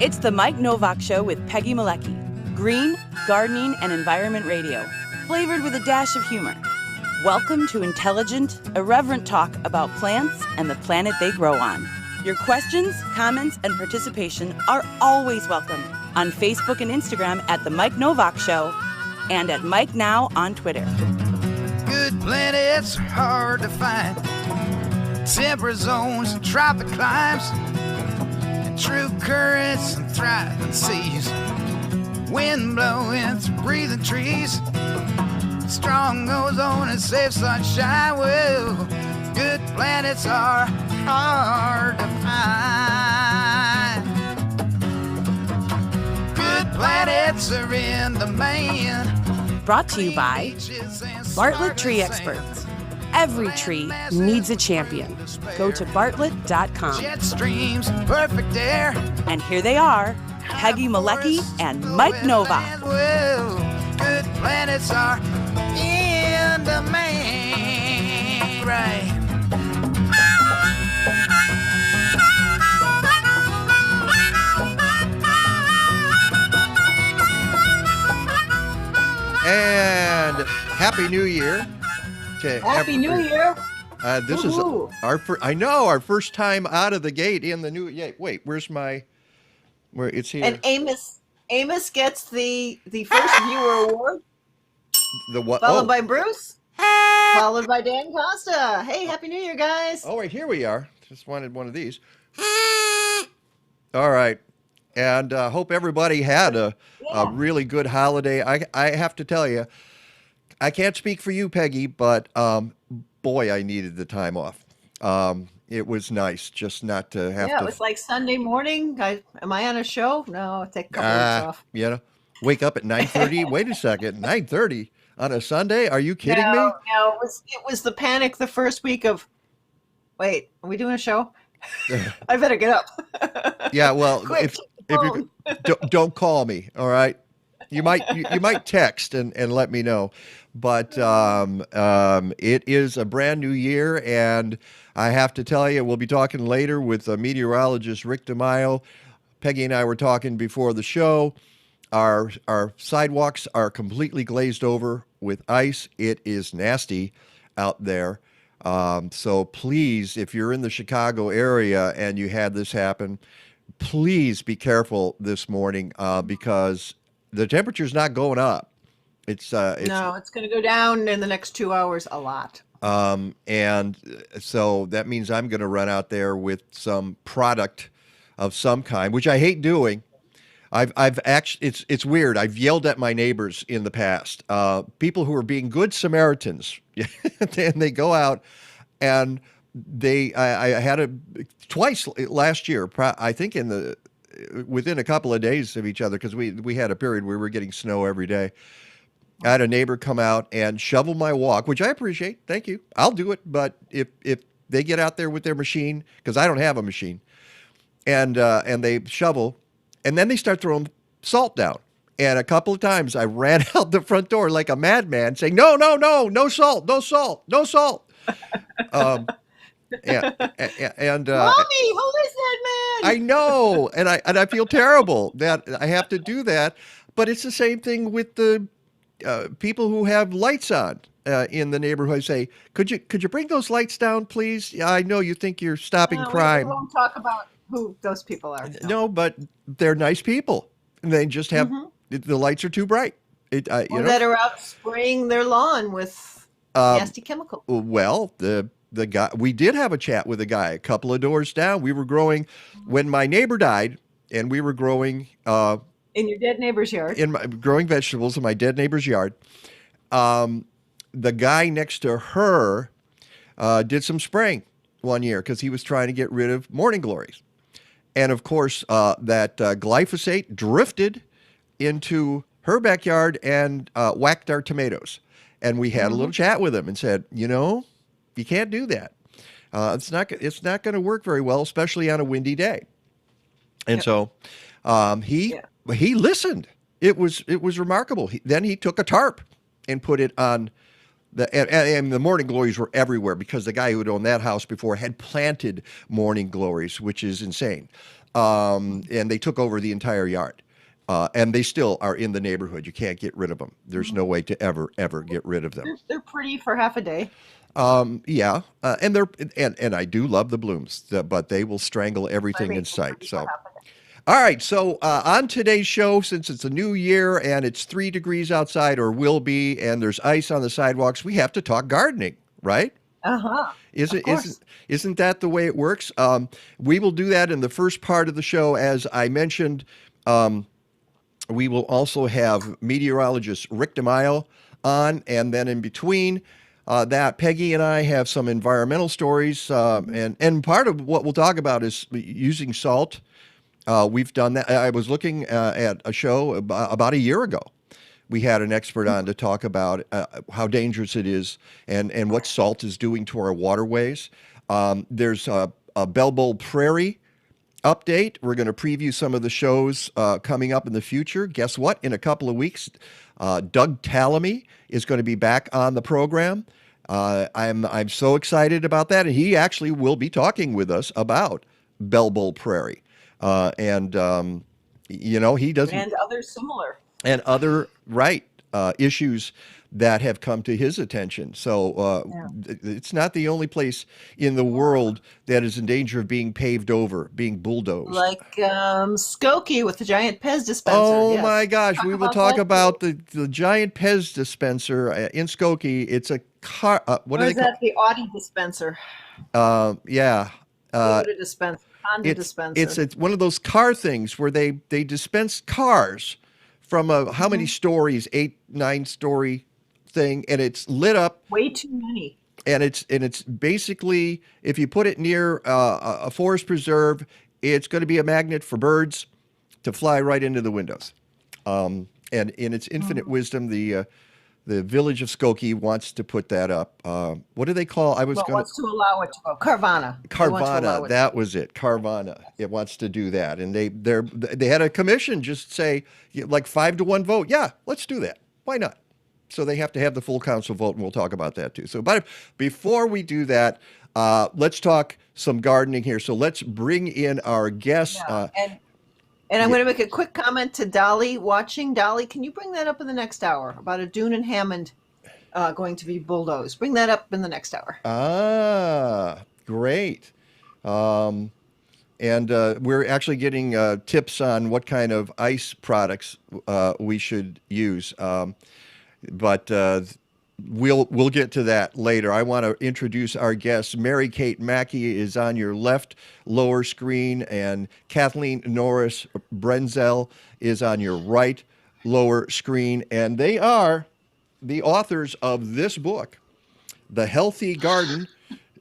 It's the Mike Nowak Show with Peggy Malecki. Green, gardening, and environment radio. Flavored with a dash of humor. Welcome to intelligent, irreverent talk about plants and the planet they grow on. Your questions, comments, and participation are always welcome on Facebook and Instagram at The Mike Nowak Show and at Mike Now on Twitter. Good planets are hard to find. Temperate zones and tropic climes. And true currents and thriving seas. Wind blowing through breathing trees. Strong ozone and safe sunshine. Well, good planets are hard to find. Good planets are in demand. Brought to you by Bartlett Tree Experts. Every tree needs a champion. Go to bartlett.com. Jet streams, perfect air. And here they are, Peggy Malecki and Mike Nowak. Well, good planets are in demand, right? And Happy New Year to Happy New Year. This Woo-hoo. is our first time out of the gate in the new. Yeah, wait, where it's here? And Amos gets the first viewer award, The what? followed by Bruce, followed by Dan Costa. Hey, Happy New Year, guys. Oh, wait, here we are. Just wanted one of these. All right. And hope everybody had a really good holiday. I have to tell you, I can't speak for you, Peggy, but boy, I needed the time off. It was nice just not to have to. Yeah, it was like Sunday morning. Am I on a show? No, I take a couple weeks off. You know, wake up at 9:30. Wait a second, 9:30 on a Sunday? Are you kidding me? No, it was the panic the first week of. Wait, are we doing a show? I better get up. Yeah, well, Quick, if you don't call me, all right? You might text and let me know. But it is a brand new year, and I have to tell you, we'll be talking later with meteorologist Rick DiMaio. Peggy and I were talking before the show. Our sidewalks are completely glazed over with ice. It is nasty out there. So please, if you're in the Chicago area and you had this happen, please be careful this morning because the temperature's not going up. It's going to go down in the next 2 hours a lot. And so that means I'm going to run out there with some product of some kind, which I hate doing. I've actually, it's weird. I've yelled at my neighbors in the past, people who are being good Samaritans, and they go out and I had twice last year, I think within a couple of days of each other, because we had a period where we were getting snow every day. I had a neighbor come out and shovel my walk, which I appreciate. Thank you. I'll do it. But if they get out there with their machine, because I don't have a machine, and they shovel, and then they start throwing salt down. And a couple of times I ran out the front door like a madman saying, no salt, no salt, no salt. And Mommy, who is that man? I know. And I feel terrible that I have to do that. But it's the same thing with the people who have lights on in the neighborhood. I say, could you bring those lights down, please? Yeah, I know you think you're stopping crime. We won't talk about who those people are. No, but they're nice people. And they just have the lights are too bright. That are out spraying their lawn with nasty chemicals. Well, the guy, we did have a chat with a guy a couple of doors down. We were growing when my neighbor died, and we were growing in your dead neighbor's yard. Growing vegetables in my dead neighbor's yard. The guy next to her did some spraying one year because he was trying to get rid of morning glories. And of course, that glyphosate drifted into her backyard and whacked our tomatoes. And we had a little chat with him and said, you can't do that. It's not going to work very well, especially on a windy day. And so he listened. It was remarkable. Then he took a tarp and put it on and the morning glories were everywhere because the guy who had owned that house before had planted morning glories, which is insane. and they took over the entire yard. And they still are in the neighborhood. You can't get rid of them. There's no way to ever get rid of them. They're pretty for half a day. Yeah, and I do love the blooms, but they will strangle everything in sight. So, all right. So on today's show, since it's a new year and it's 3 degrees outside, or will be, and there's ice on the sidewalks, we have to talk gardening, right? Isn't that the way it works? We will do that in the first part of the show, as I mentioned. We will also have meteorologist Rick DiMaio on, and then in between that, Peggy and I have some environmental stories, and part of what we'll talk about is using salt. We've done that. I was looking at a show about a year ago. We had an expert on to talk about how dangerous it is and what salt is doing to our waterways. There's a Bellbowl Prairie update. We're going to preview some of the shows coming up in the future. Guess what? In a couple of weeks, Doug Tallamy is going to be back on the program. I'm so excited about that, and he actually will be talking with us about Bellbowl Prairie, and he doesn't, and other similar and other issues that have come to his attention. So it's not the only place in the world that is in danger of being paved over, being bulldozed. Like Skokie with the giant Pez dispenser. Oh my gosh, we will talk about the giant Pez dispenser in Skokie. It's a car. What are they called? The Audi dispenser. Yeah. Honda dispenser. It's one of those car things where they dispense cars from how many stories, 8-9 story thing, and it's lit up way too many, and it's basically, if you put it near a forest preserve, it's going to be a magnet for birds to fly right into the windows. And in its infinite wisdom, the village of Skokie wants to put that up. What do they call? Wants to allow it to go. Carvana. That was it. Carvana. It wants to do that, and they had a commission just say like 5-1 vote. Yeah, let's do that. Why not? So they have to have the full council vote, and we'll talk about that too. So, but before we do that, let's talk some gardening here. So let's bring in our guest. And I'm going to make a quick comment to Dolly watching. Dolly, can you bring that up in the next hour about a Dune and Hammond going to be bulldozed? Bring that up in the next hour. Ah, great. And we're actually getting tips on what kind of ice products we should use. But we'll get to that later. I want to introduce our guests. Mary Kate Mackey is on your left lower screen, and Kathleen Norris Brenzel is on your right lower screen. And they are the authors of this book, The Healthy Garden,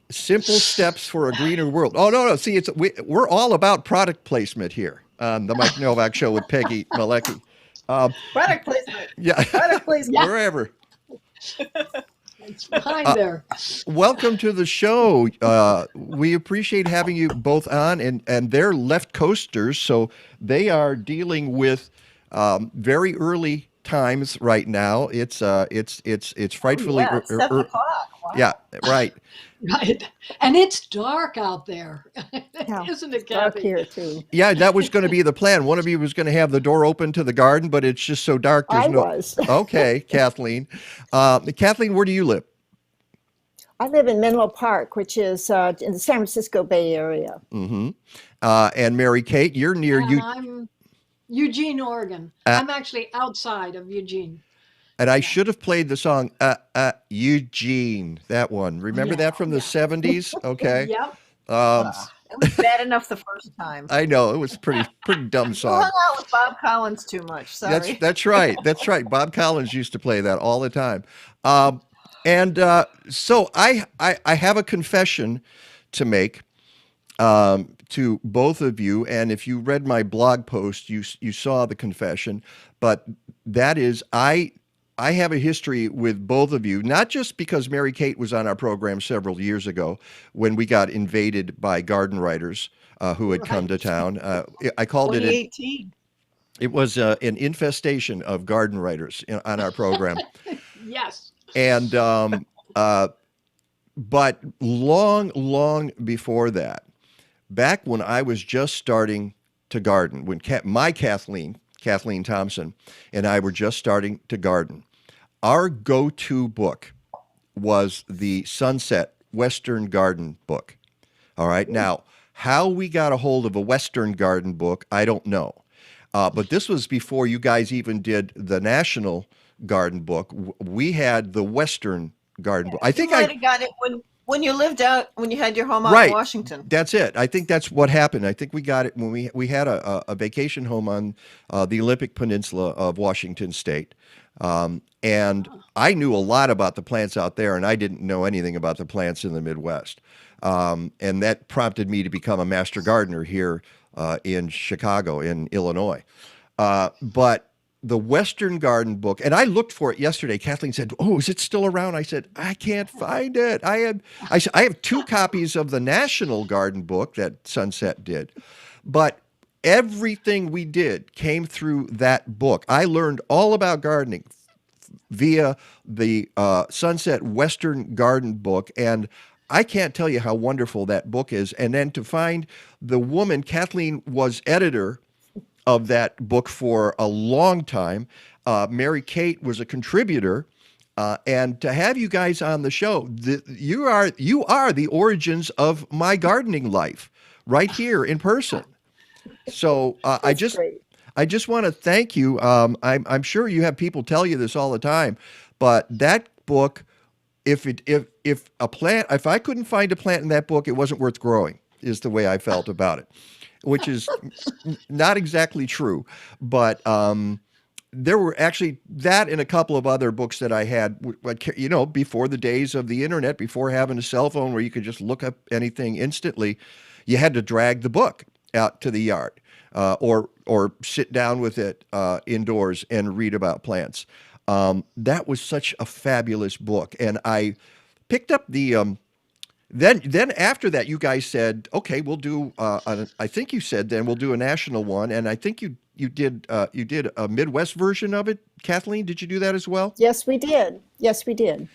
Simple Steps for a Greener World. Oh, no. See, we're all about product placement here on the Mike Nowak Show with Peggy Malecki. Product placement. Yeah. Product placement. Wherever. It's behind there. Welcome to the show. We appreciate having you both on, and they're left coasters, so they are dealing with very early times right now. It's frightfully. It's 7 o'clock. Wow. Yeah, right. Right. And it's dark out there. Yeah, Isn't it, dark Kathy? here too. Yeah, that was going to be the plan. One of you was going to have the door open to the garden, but it's just so dark. I was. Okay, Kathleen. Kathleen, where do you live? I live in Menlo Park, which is in the San Francisco Bay Area. Mm-hmm. And Mary Kate, you're near I'm Eugene, Oregon. I'm actually outside of Eugene. And I should have played the song Eugene, that one. Remember that from the 70s? Okay. Yep. It was bad enough the first time. I know, it was pretty dumb You song. hung out with Bob Collins too much. Sorry. That's right. That's right. Bob Collins used to play that all the time. So I have a confession to make to both of you. And if you read my blog post, you saw the confession. But that is, I have a history with both of you, not just because Mary Kate was on our program several years ago when we got invaded by garden writers who had come to town. I called it 2018. It was an infestation of garden writers on our program. Yes. And but long before that, back when I was just starting to garden, when Kathleen Thompson, and I were just starting to garden, our go-to book was the Sunset Western Garden book. All right. Now, how we got a hold of a Western Garden book, I don't know. But this was before you guys even did the National Garden book. We had the Western Garden book. I think I got it when you lived out, when you had your home out right. in Washington. That's it. I think that's what happened. I think we got it when we had a vacation home on the Olympic Peninsula of Washington State. And I knew a lot about the plants out there, and I didn't know anything about the plants in the Midwest. And that prompted me to become a master gardener here in Chicago, in Illinois. But the Western Garden book, and I looked for it yesterday. Kathleen said, "Oh, is it still around?" I said, "I can't find it." I have 2 copies of the National Garden book that Sunset did, but everything we did came through that book. I learned all about gardening via the Sunset Western Garden book, and I can't tell you how wonderful that book is. And then to find the woman, Kathleen was editor of that book for a long time. Mary Kate was a contributor. And to have you guys on the show, you are the origins of my gardening life right here in person. So I just want to thank you. I'm sure you have people tell you this all the time, but that book, if I couldn't find a plant in that book, it wasn't worth growing, is the way I felt about it, which is not exactly true. But there were actually that and a couple of other books that I had, before the days of the internet, before having a cell phone where you could just look up anything instantly. You had to drag the book out to the yard or sit down with it indoors and read about plants. That was such a fabulous book. And I picked up the, then after that, you guys said, okay, we'll do, I think you said then we'll do a national one. And I think you did a Midwest version of it. Kathleen, did you do that as well? Yes, we did. Yes, we did.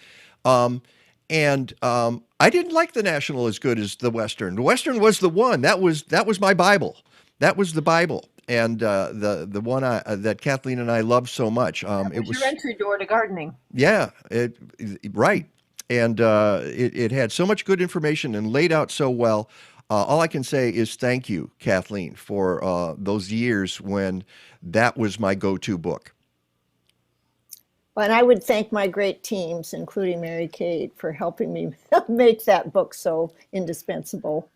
And I didn't like the National as good as the Western. The Western was the one. That was my Bible. That was the Bible. And the one that Kathleen and I loved so much. It was your entry door to gardening. Yeah, right. And it had so much good information and laid out so well. All I can say is thank you, Kathleen, for those years when that was my go-to book. Well, and I would thank my great teams, including Mary Kate, for helping me make that book so indispensable.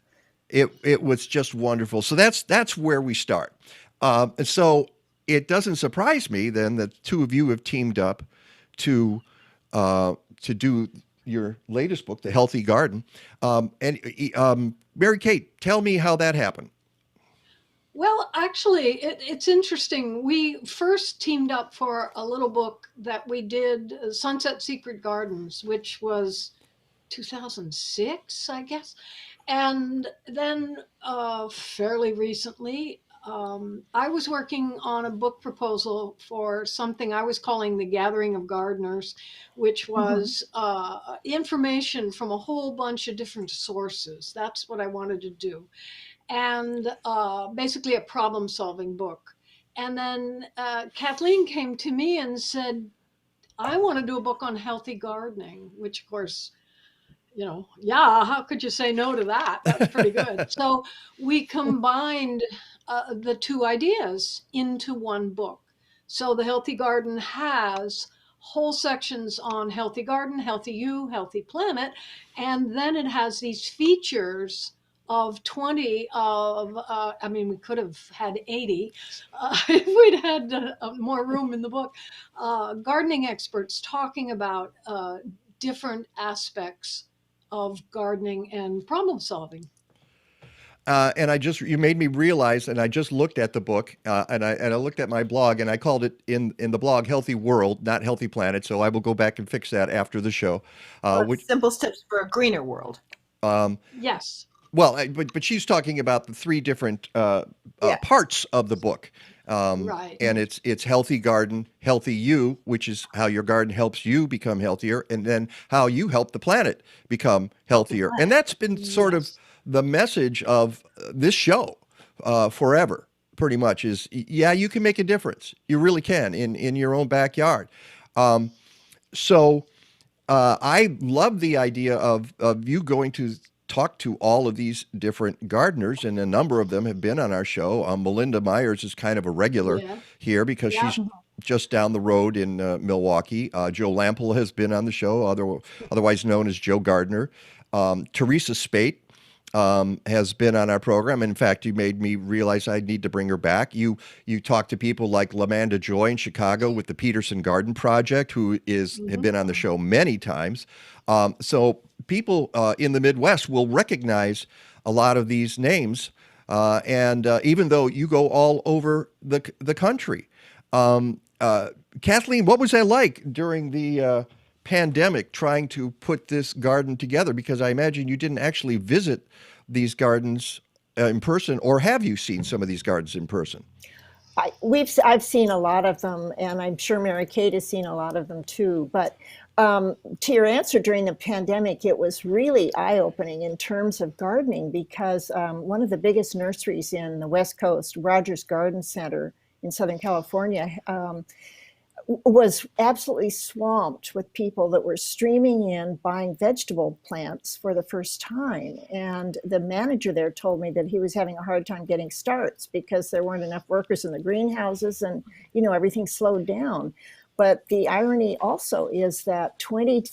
It was just wonderful. So that's where we start. And so it doesn't surprise me then that 2 of you have teamed up to do your latest book, The Healthy Garden. And Mary Kate, tell me how that happened. Well, actually, it's interesting. We first teamed up for a little book that we did, Sunset Secret Gardens, which was 2006, I guess. And then fairly recently, I was working on a book proposal for something I was calling The Gathering of Gardeners, which was information from a whole bunch of different sources. That's what I wanted to do. And basically a problem-solving book. And then Kathleen came to me and said, I want to do a book on healthy gardening, which of course, how could you say no to that? That's pretty good. So we combined the 2 ideas into one book. So The Healthy Garden has whole sections on healthy garden, healthy you, healthy planet, and then it has these features of 20 of, we could have had 80 if we'd had more room in the book, gardening experts talking about different aspects of gardening and problem solving. And you made me realize, and I just looked at the book, and I looked at my blog, and I called it in the blog "Healthy World," not "Healthy Planet." So I will go back and fix that after the show. Simple steps for a greener world. Yes. Well, but she's talking about the 3 different parts of the book. Right. And it's healthy garden, healthy you, which is how your garden helps you become healthier, and then how you help the planet become healthier. And that's been sort of the message of this show forever. pretty much is, yeah, you can make a difference. You really can in your own backyard. So I love the idea of you going to talk to all of these different gardeners, and a number of them have been on our show. Melinda Myers is kind of a regular Yeah. here because Yeah. she's just down the road in Milwaukee. Joe Lampel has been on the show, otherwise known as Joe Gardner. Teresa Spate has been on our program. In fact, you made me realize I need to bring her back. You talk to people like Lamanda Joy in Chicago with the Peterson Garden Project, who have been on the show many times. So people in the Midwest will recognize a lot of these names, and even though you go all over the country. Kathleen, what was that like during the pandemic trying to put this garden together? Because I imagine you didn't actually visit these gardens in person, or have you seen some of these gardens in person? I've seen a lot of them, and I'm sure Mary Kate has seen a lot of them too. But to your answer, during the pandemic, it was really eye-opening in terms of gardening, because one of the biggest nurseries in the West Coast, Rogers Garden Center in Southern California, was absolutely swamped with people that were streaming in buying vegetable plants for the first time. And the manager there told me that he was having a hard time getting starts because there weren't enough workers in the greenhouses, and everything slowed down. But the irony also is that 20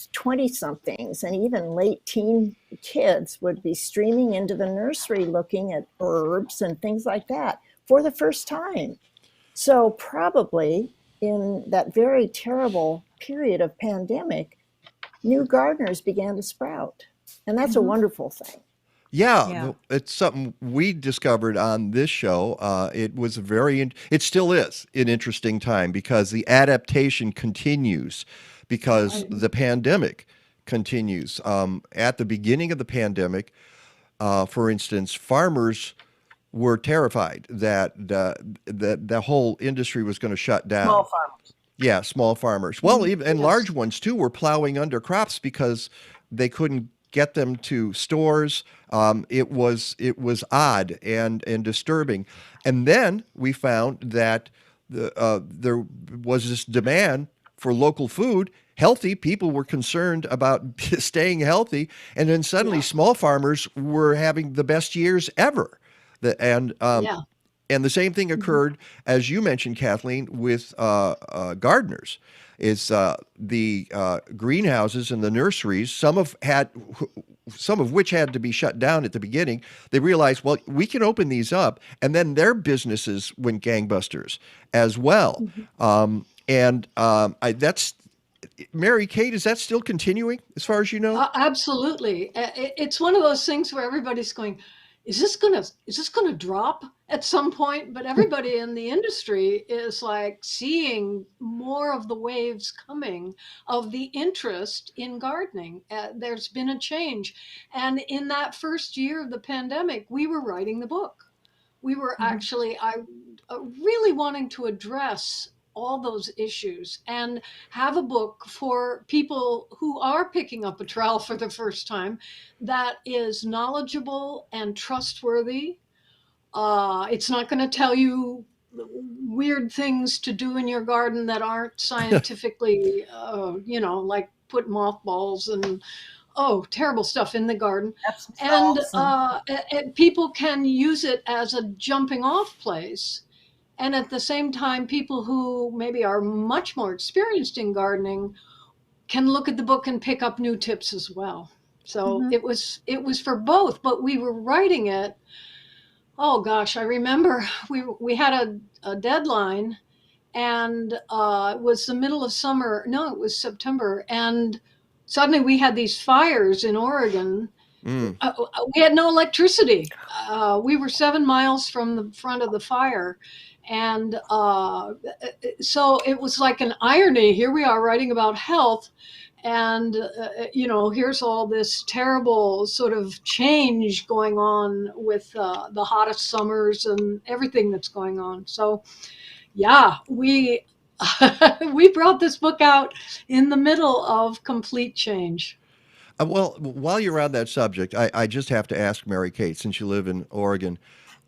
somethings and even late teen kids would be streaming into the nursery looking at herbs and things like that for the first time. So probably in that very terrible period of pandemic, new gardeners began to sprout. And that's a wonderful thing. Yeah, it's something we discovered on this show. It was it still is an interesting time because the adaptation continues, because the pandemic continues. At the beginning of the pandemic, for instance, farmers were terrified that the whole industry was going to shut down. Small farmers. Yeah, small farmers. Well, even and large ones too were plowing under crops because they couldn't get them to stores. It was odd and disturbing. And then we found that there was this demand for local food. Healthy people were concerned about staying healthy, and then suddenly small farmers were having the best years ever. And the same thing occurred, as you mentioned, Kathleen, with gardeners. Is the greenhouses and the nurseries, some of which had to be shut down at the beginning. They realized, well, we can open these up, and then their businesses went gangbusters as well. That's Mary Kate. Is that still continuing, as far as you know? Absolutely. It's one of those things where everybody's going, is this gonna drop at some point? But everybody in the industry is like seeing more of the waves coming of the interest in gardening. There's been a change. And in that first year of the pandemic, we were writing the book. We were actually really wanting to address all those issues and have a book for people who are picking up a trowel for the first time that is knowledgeable and trustworthy. It's not going to tell you weird things to do in your garden that aren't scientifically, like put mothballs and terrible stuff in the garden. And people can use it as a jumping off place. And at the same time, people who maybe are much more experienced in gardening can look at the book and pick up new tips as well. So it was for both, but we were writing it. Oh gosh, I remember we had a deadline, and it was the middle of summer. No, it was September, and suddenly we had these fires in Oregon. We had no electricity. We were 7 miles from the front of the fire. And so it was like an irony. Here we are writing about health, and here's all this terrible sort of change going on with the hottest summers and everything that's going on. So we we brought this book out in the middle of complete change. Well, while you're on that subject, I just have to ask Mary Kate, since you live in Oregon,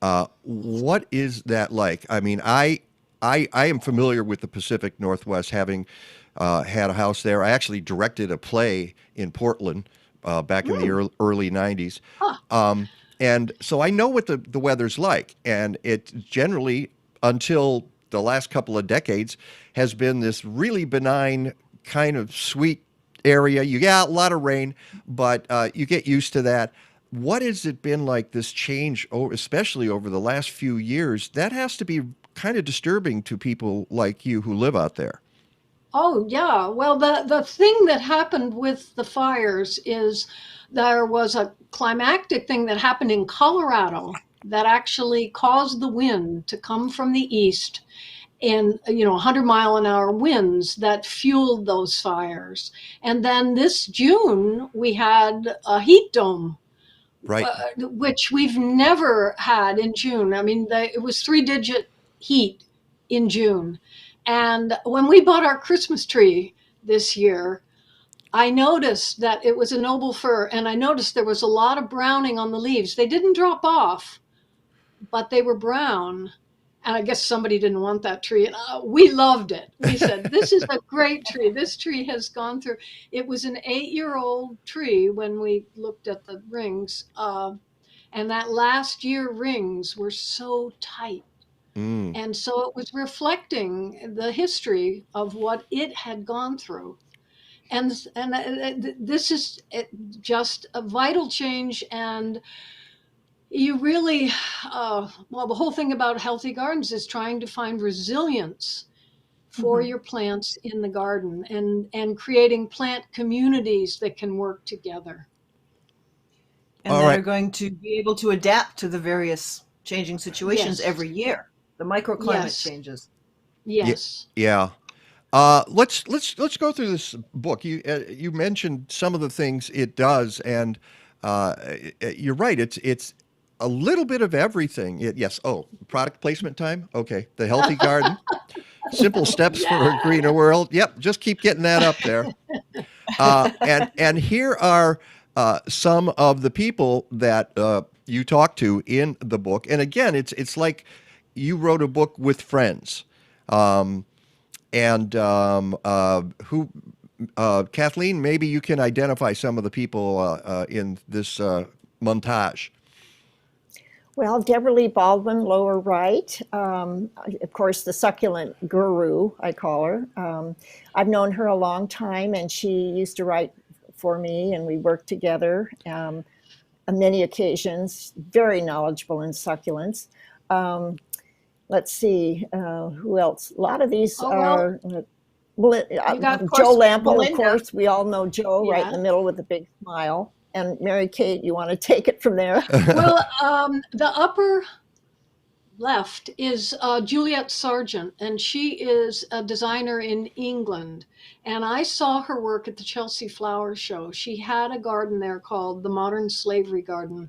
What is that like? I mean, I am familiar with the Pacific Northwest, having had a house there. I actually directed a play in Portland back in the early 90s. Huh. And so I know what the weather's like. And it generally, until the last couple of decades, has been this really benign, kind of sweet area. You get a lot of rain, but you get used to that. What has it been like, this change, especially over the last few years? That has to be kind of disturbing to people like you who live out there. Oh, yeah. Well, the thing that happened with the fires is there was a climactic thing that happened in Colorado that actually caused the wind to come from the east, and 100-mile-an-hour winds that fueled those fires. And then this June, we had a heat dome, Right. which we've never had in June. I mean, it was 3-digit heat in June. And when we bought our Christmas tree this year, I noticed that it was a noble fir, and I noticed there was a lot of browning on the leaves. They didn't drop off, but they were brown. And I guess somebody didn't want that tree. And we loved it. We said, this is a great tree. This tree has gone through. It was an 8-year-old tree when we looked at the rings. And that last year rings were so tight. And so it was reflecting the history of what it had gone through. And this is just a vital change. And you really, the whole thing about healthy gardens is trying to find resilience for your plants in the garden, and creating plant communities that can work together. And All that right. are going to be able to adapt to the various changing situations Yes. every year. The microclimate Yes. changes. Yes. Yeah. Let's go through this book. You mentioned some of the things it does, and you're right. It's a little bit of everything. Yes. Oh, product placement time. Okay. The healthy garden. Simple steps for a greener world. Yep. Just keep getting that up there. And here are some of the people that you talk to in the book. And again, it's like you wrote a book with friends. Who, Kathleen, maybe you can identify some of the people in this montage. Well, Deborah Lee Baldwin, lower right. Of course, the succulent guru, I call her. I've known her a long time, and she used to write for me, and we worked together on many occasions. Very knowledgeable in succulents. Let's see, who else? A lot of these are. got, of Joe course, Lample, Melinda. of course. We all know Joe, right in the middle with a big smile. And Mary Kate, you want to take it from there? Well, the upper left is Juliet Sargent, and she is a designer in England. And I saw her work at the Chelsea Flower Show. She had a garden there called the Modern Slavery Garden.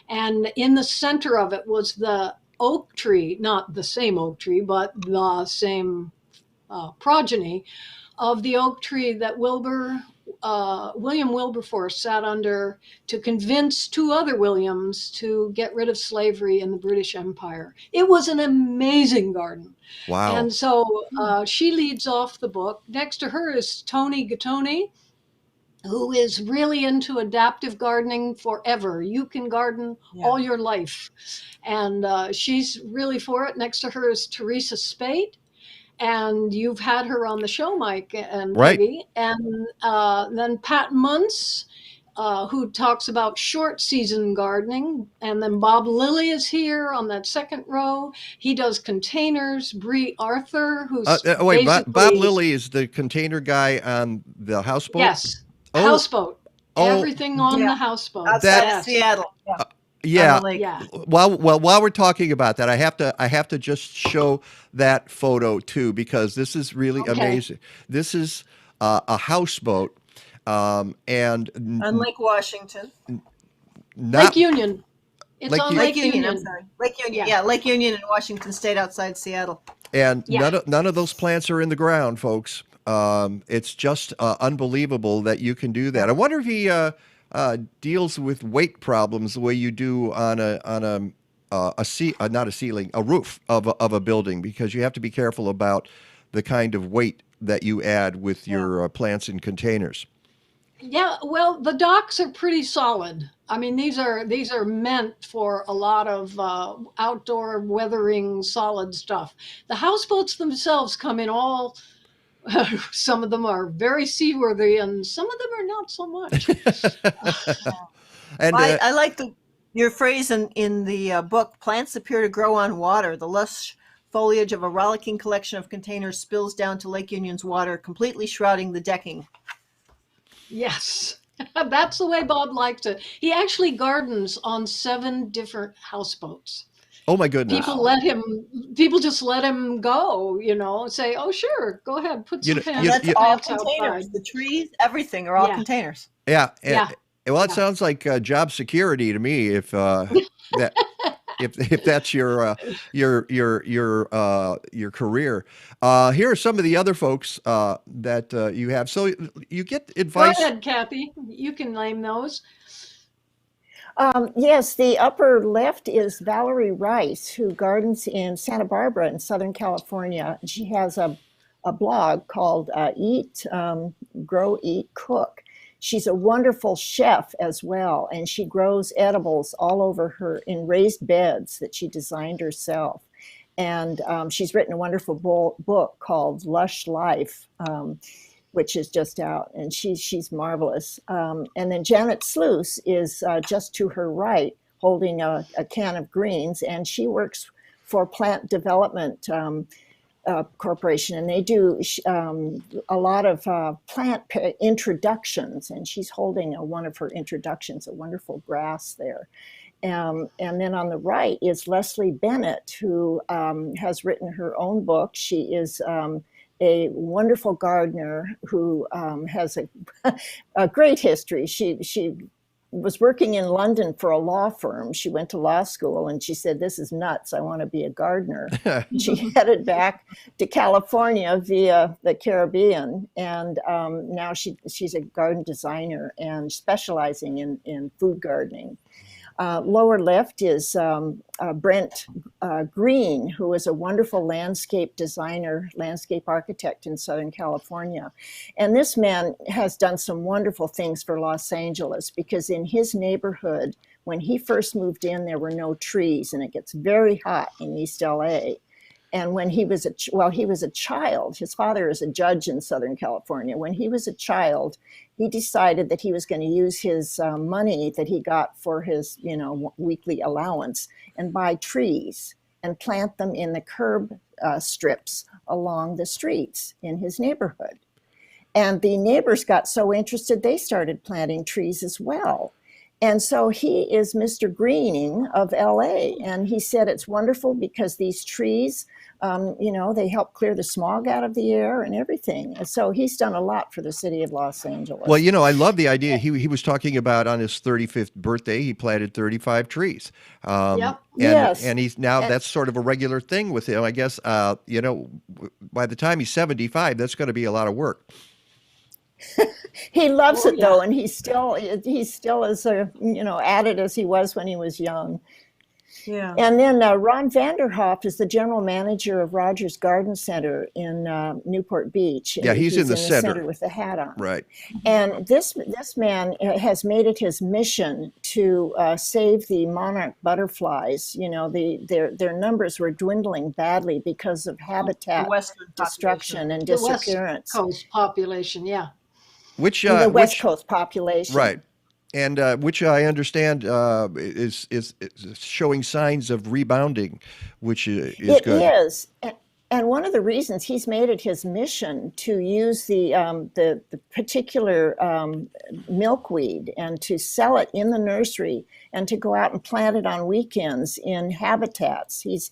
And in the center of it was the oak tree, not the same oak tree, but the same progeny of the oak tree that William Wilberforce sat under to convince 2 other Williams to get rid of slavery in the British Empire. It was an amazing garden. Wow. And so she leads off the book. Next to her is Tony Gattoni, who is really into adaptive gardening forever. You can garden all your life. And she's really for it. Next to her is Teresa Spate. And you've had her on the show, Mike and Peggy. And then Pat Muntz, who talks about short season gardening. And then Bob Lilly is here on that second row. He does containers. Bree Arthur, who's Bob Lilly is the container guy on the houseboat? Yes, houseboat. Everything on the houseboat. Outside of Seattle. Yeah. Yeah. While we're talking about that, I have to just show that photo too, because this is really amazing. This is a houseboat, and on Lake Washington. Lake Union. It's on Lake Union. I'm sorry, Lake Union. Yeah, Lake Union in Washington State, outside Seattle. And none of those plants are in the ground, folks. It's just unbelievable that you can do that. I wonder if he deals with weight problems the way you do on a not a ceiling, a roof of a building, because you have to be careful about the kind of weight that you add with your plants in containers. Yeah, well, the docks are pretty solid. I mean, these are meant for a lot of outdoor weathering solid stuff. The houseboats themselves come in all. Some of them are very seaworthy, and some of them are not so much. And I like your phrase in the book. Plants appear to grow on water. The lush foliage of a rollicking collection of containers spills down to Lake Union's water, completely shrouding the decking. Yes, that's the way Bob likes it. He actually gardens on 7 different houseboats. oh my goodness. People just let him go, say, oh, sure, go ahead, put some And that's all plants containers. outside. The trees, everything are all containers. Yeah. Yeah. Well, it sounds like job security to me. If that if that's your career. Here are some of the other folks that you have. So you get advice. Go ahead, Kathy. You can name those. Yes, the upper left is Valerie Rice, who gardens in Santa Barbara in Southern California. She has a blog called Eat, Grow, Eat, Cook. She's a wonderful chef as well, and she grows edibles all over her in raised beds that she designed herself. And she's written a wonderful book called Lush Life, which is just out, and she's marvelous. And then Janet Sluice is just to her right, holding a can of greens, and she works for Plant Development Corporation, and they do a lot of plant introductions, and she's holding one of her introductions, a wonderful grass there. And then on the right is Leslie Bennett, who has written her own book. She is a wonderful gardener who has a great history. She was working in London for a law firm. She went to law school and she said, "This is nuts. I want to be a gardener." She headed back to California via the Caribbean, and now she's a garden designer and specializing in food gardening. Lower left is Brent Green, who is a wonderful landscape designer, landscape architect in Southern California. And this man has done some wonderful things for Los Angeles, because in his neighborhood, when he first moved in, there were no trees, and it gets very hot in East LA. And when he was a child, his father is a judge in Southern California. When he was a child, he decided that he was going to use his money that he got for his, weekly allowance and buy trees and plant them in the curb strips along the streets in his neighborhood. And the neighbors got so interested, they started planting trees as well. And so he is Mr. Greening of LA. And he said it's wonderful because these trees, they help clear the smog out of the air and everything. And so he's done a lot for the city of Los Angeles. Well, I love the idea. He was talking about on his 35th birthday, he planted 35 trees. Yep. And he's now, that's sort of a regular thing with him. I guess, by the time he's 75, that's going to be a lot of work. He loves it though, and he's still as at it as he was when he was young. Yeah. And then Ron Vanderhoff is the general manager of Rogers Garden Center in Newport Beach. Yeah, he's in the center with the hat on. Right. And this man has made it his mission to save the monarch butterflies. Their numbers were dwindling badly because of habitat destruction and disappearance. The West Coast population, yeah. The West Coast population. Right. And which I understand is showing signs of rebounding, which is good. It is. And one of the reasons he's made it his mission to use the particular milkweed and to sell it in the nursery and to go out and plant it on weekends in habitats. He's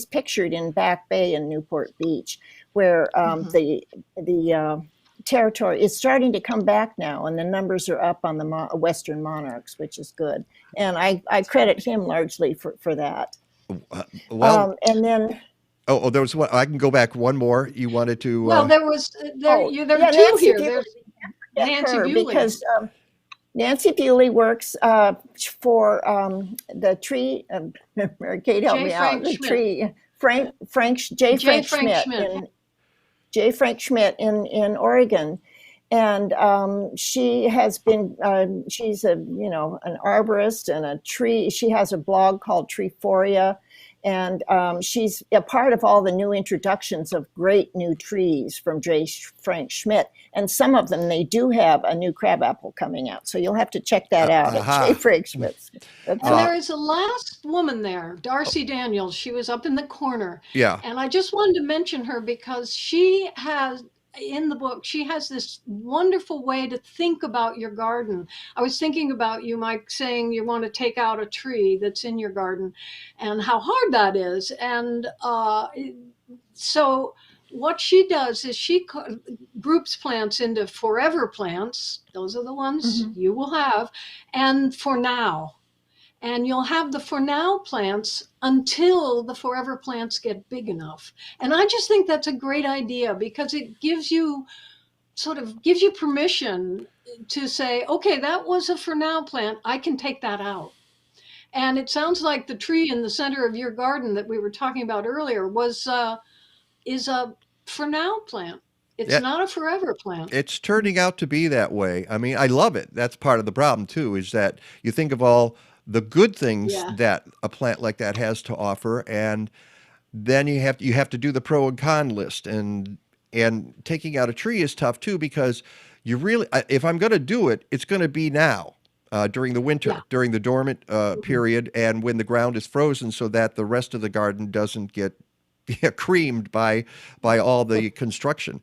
pictured in Back Bay in Newport Beach, where the territory is starting to come back now, and the numbers are up on the Western monarchs, which is good. And I credit him largely for that. And then... Oh, there was one. I can go back one more. You wanted to... Well, there were two Nancy here. Bewley. There's Nancy Bewley. Because Nancy Bewley works for the tree. Mary Kate, help me out. The tree. Frank Schmidt in Oregon, and she has been. She's an arborist and a tree. She has a blog called Treeforia. And she's a part of all the new introductions of great new trees from Frank Schmidt. And some of them, they do have a new crabapple coming out. So you'll have to check that out at J. Frank Schmidt's. And there is a last woman there, Darcy Daniels. She was up in the corner. Yeah. And I just wanted to mention her because she has, in the book, she has this wonderful way to think about your garden. I was thinking about you, Mike, saying you want to take out a tree that's in your garden and how hard that is. And so what she does is she groups plants into forever plants. Those are the ones you will have. And for now. And you'll have the for now plants until the forever plants get big enough. And I just think that's a great idea because it gives you permission to say, okay, that was a for now plant. I can take that out. And it sounds like the tree in the center of your garden that we were talking about earlier is a for now plant. It's not a forever plant. It's turning out to be that way. I mean, I love it. That's part of the problem too, is that you think of all the good things that a plant like that has to offer, and then you have to do the pro and con list, and taking out a tree is tough too, because you really, if I'm going to do it, it's going to be now during the winter, during the dormant period, and when the ground is frozen, so that the rest of the garden doesn't get creamed by all the construction.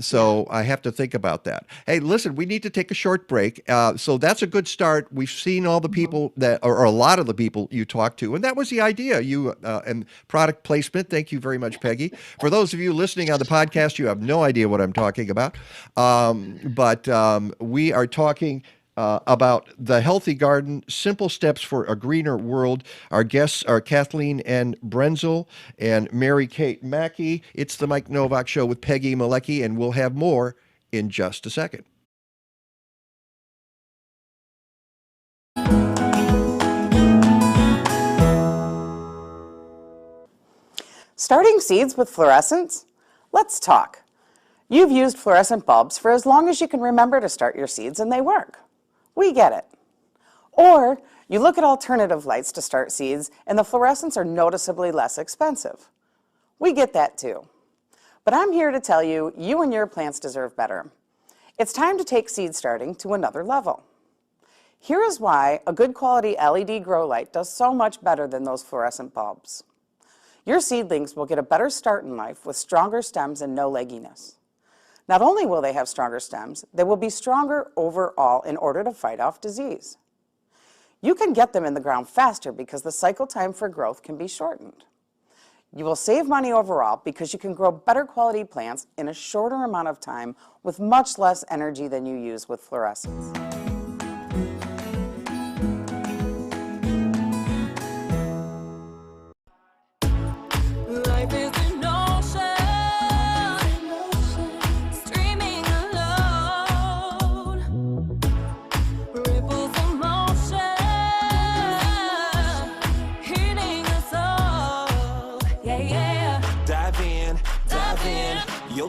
So I have to think about that. Hey, listen, we need to take a short break. So that's a good start. We've seen all the people or a lot of the people you talked to, and that was the idea. And product placement. Thank you very much, Peggy. For those of you listening on the podcast, you have no idea what I'm talking about. But we are talking about the healthy garden, simple steps for a greener world. Our guests are Kathleen and Brenzel and Mary Kate Mackey. It's the Mike Nowak Show with Peggy Malecki, and we'll have more in just a second. Starting seeds with fluorescents? Let's talk. You've used fluorescent bulbs for as long as you can remember to start your seeds, and they work. We get it. Or you look at alternative lights to start seeds, and the fluorescents are noticeably less expensive. We get that too. But I'm here to tell you, you and your plants deserve better. It's time to take seed starting to another level. Here is why a good quality LED grow light does so much better than those fluorescent bulbs. Your seedlings will get a better start in life with stronger stems and no legginess. Not only will they have stronger stems, they will be stronger overall in order to fight off disease. You can get them in the ground faster because the cycle time for growth can be shortened. You will save money overall because you can grow better quality plants in a shorter amount of time with much less energy than you use with fluorescents.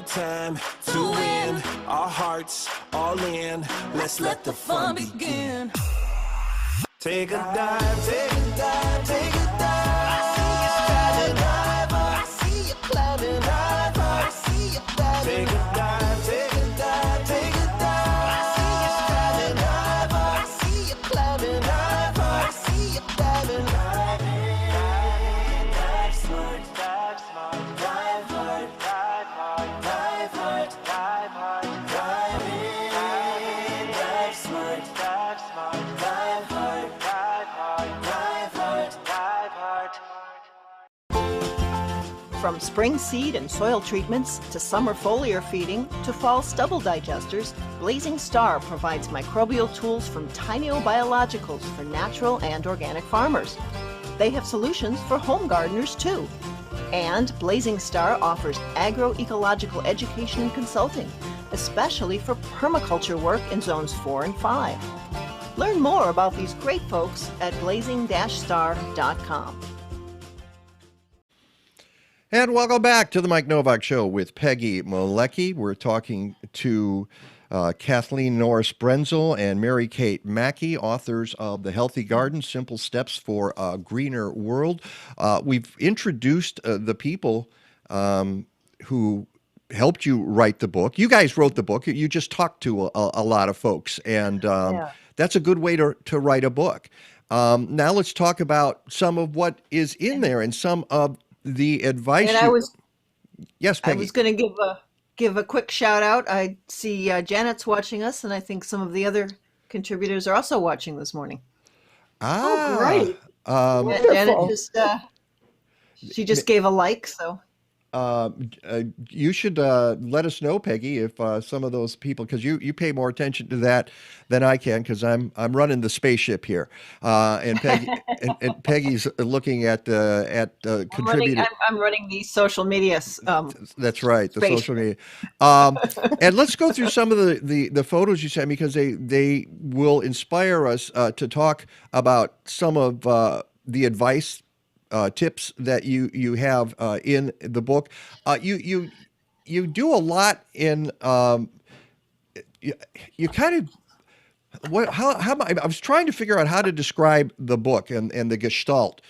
Time to win, our hearts all in. Let's let the fun begin. Take a dive, take a dive, take a dive. I see you climbing high. I see you climbing high. I see you diving. Take a dive, take a dive, take a dive. I see you climbing high. I see you climbing high. I see you diving high. Dive smart, dive smart, dive hard, dive hard. Dive hard, dive hard, dive in. Dive smart, dive smart, dive hard, dive hard, dive hard, dive hard. From spring seed and soil treatments to summer foliar feeding to fall stubble digesters, Blazing Star provides microbial tools from tiny biologicals for natural and organic farmers. They have solutions for home gardeners too. And Blazing Star offers agroecological education and consulting, especially for permaculture work in zones 4 and 5. Learn more about these great folks at blazing-star.com. And welcome back to the Mike Nowak Show with Peggy Malecki. We're talking to Kathleen Norris Brenzel and Mary Kate Mackey, authors of The Healthy Garden, Simple Steps for a Greener World. We've introduced the people who helped you write the book. You guys wrote the book. You just talked to a lot of folks, and that's a good way to write a book. Now let's talk about some of what is in there and some of the advice. And yes, Peggy. I was going to give a quick shout out. I see Janet's watching us, and I think some of the other contributors are also watching this morning. Oh, great. Janet she just gave a like, so. You should let us know, Peggy, if some of those people, because you pay more attention to that than I can, because I'm running the spaceship here, and Peggy and Peggy's looking at contributing. I'm running these social media. That's right, the space. social media. And let's go through some of the photos you sent me, because they will inspire us to talk about some of the advice. Tips that you have in the book. You do a lot in you kind of how I was trying to figure out how to describe the book and the gestalt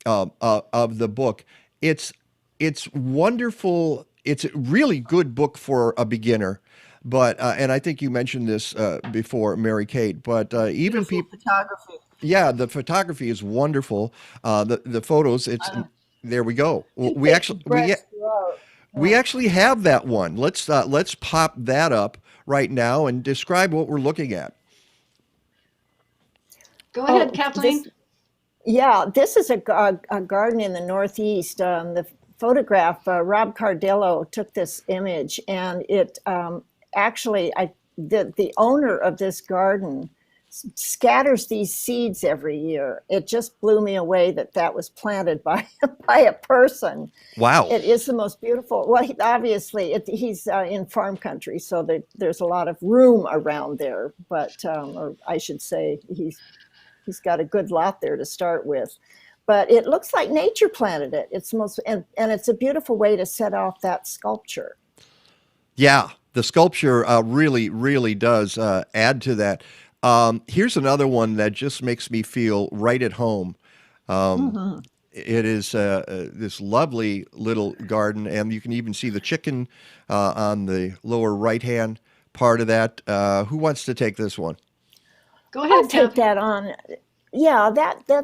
of the book. It's wonderful. It's a really good book for a beginner. But and I think you mentioned this before, Mary Kate. But even people photography. Yeah, the photography is wonderful. The photos, there we go. We actually have that one. Let's pop that up right now and describe what we're looking at. Go ahead, Kathleen. This is a garden in the Northeast. The photograph, Rob Cardillo took this image, and it the owner of this garden scatters these seeds every year. It just blew me away that was planted by a person. Wow. It is the most beautiful. Well, he's in farm country, so there's a lot of room around there, but or I should say he's got a good lot there to start with. But it looks like nature planted it. It's and it's a beautiful way to set off that sculpture. Yeah, the sculpture really, really does add to that. Here's another one that just makes me feel right at home. It is this lovely little garden, and you can even see the chicken on the lower right-hand part of that. Who wants to take this one? Go ahead, I'll take that on. Yeah,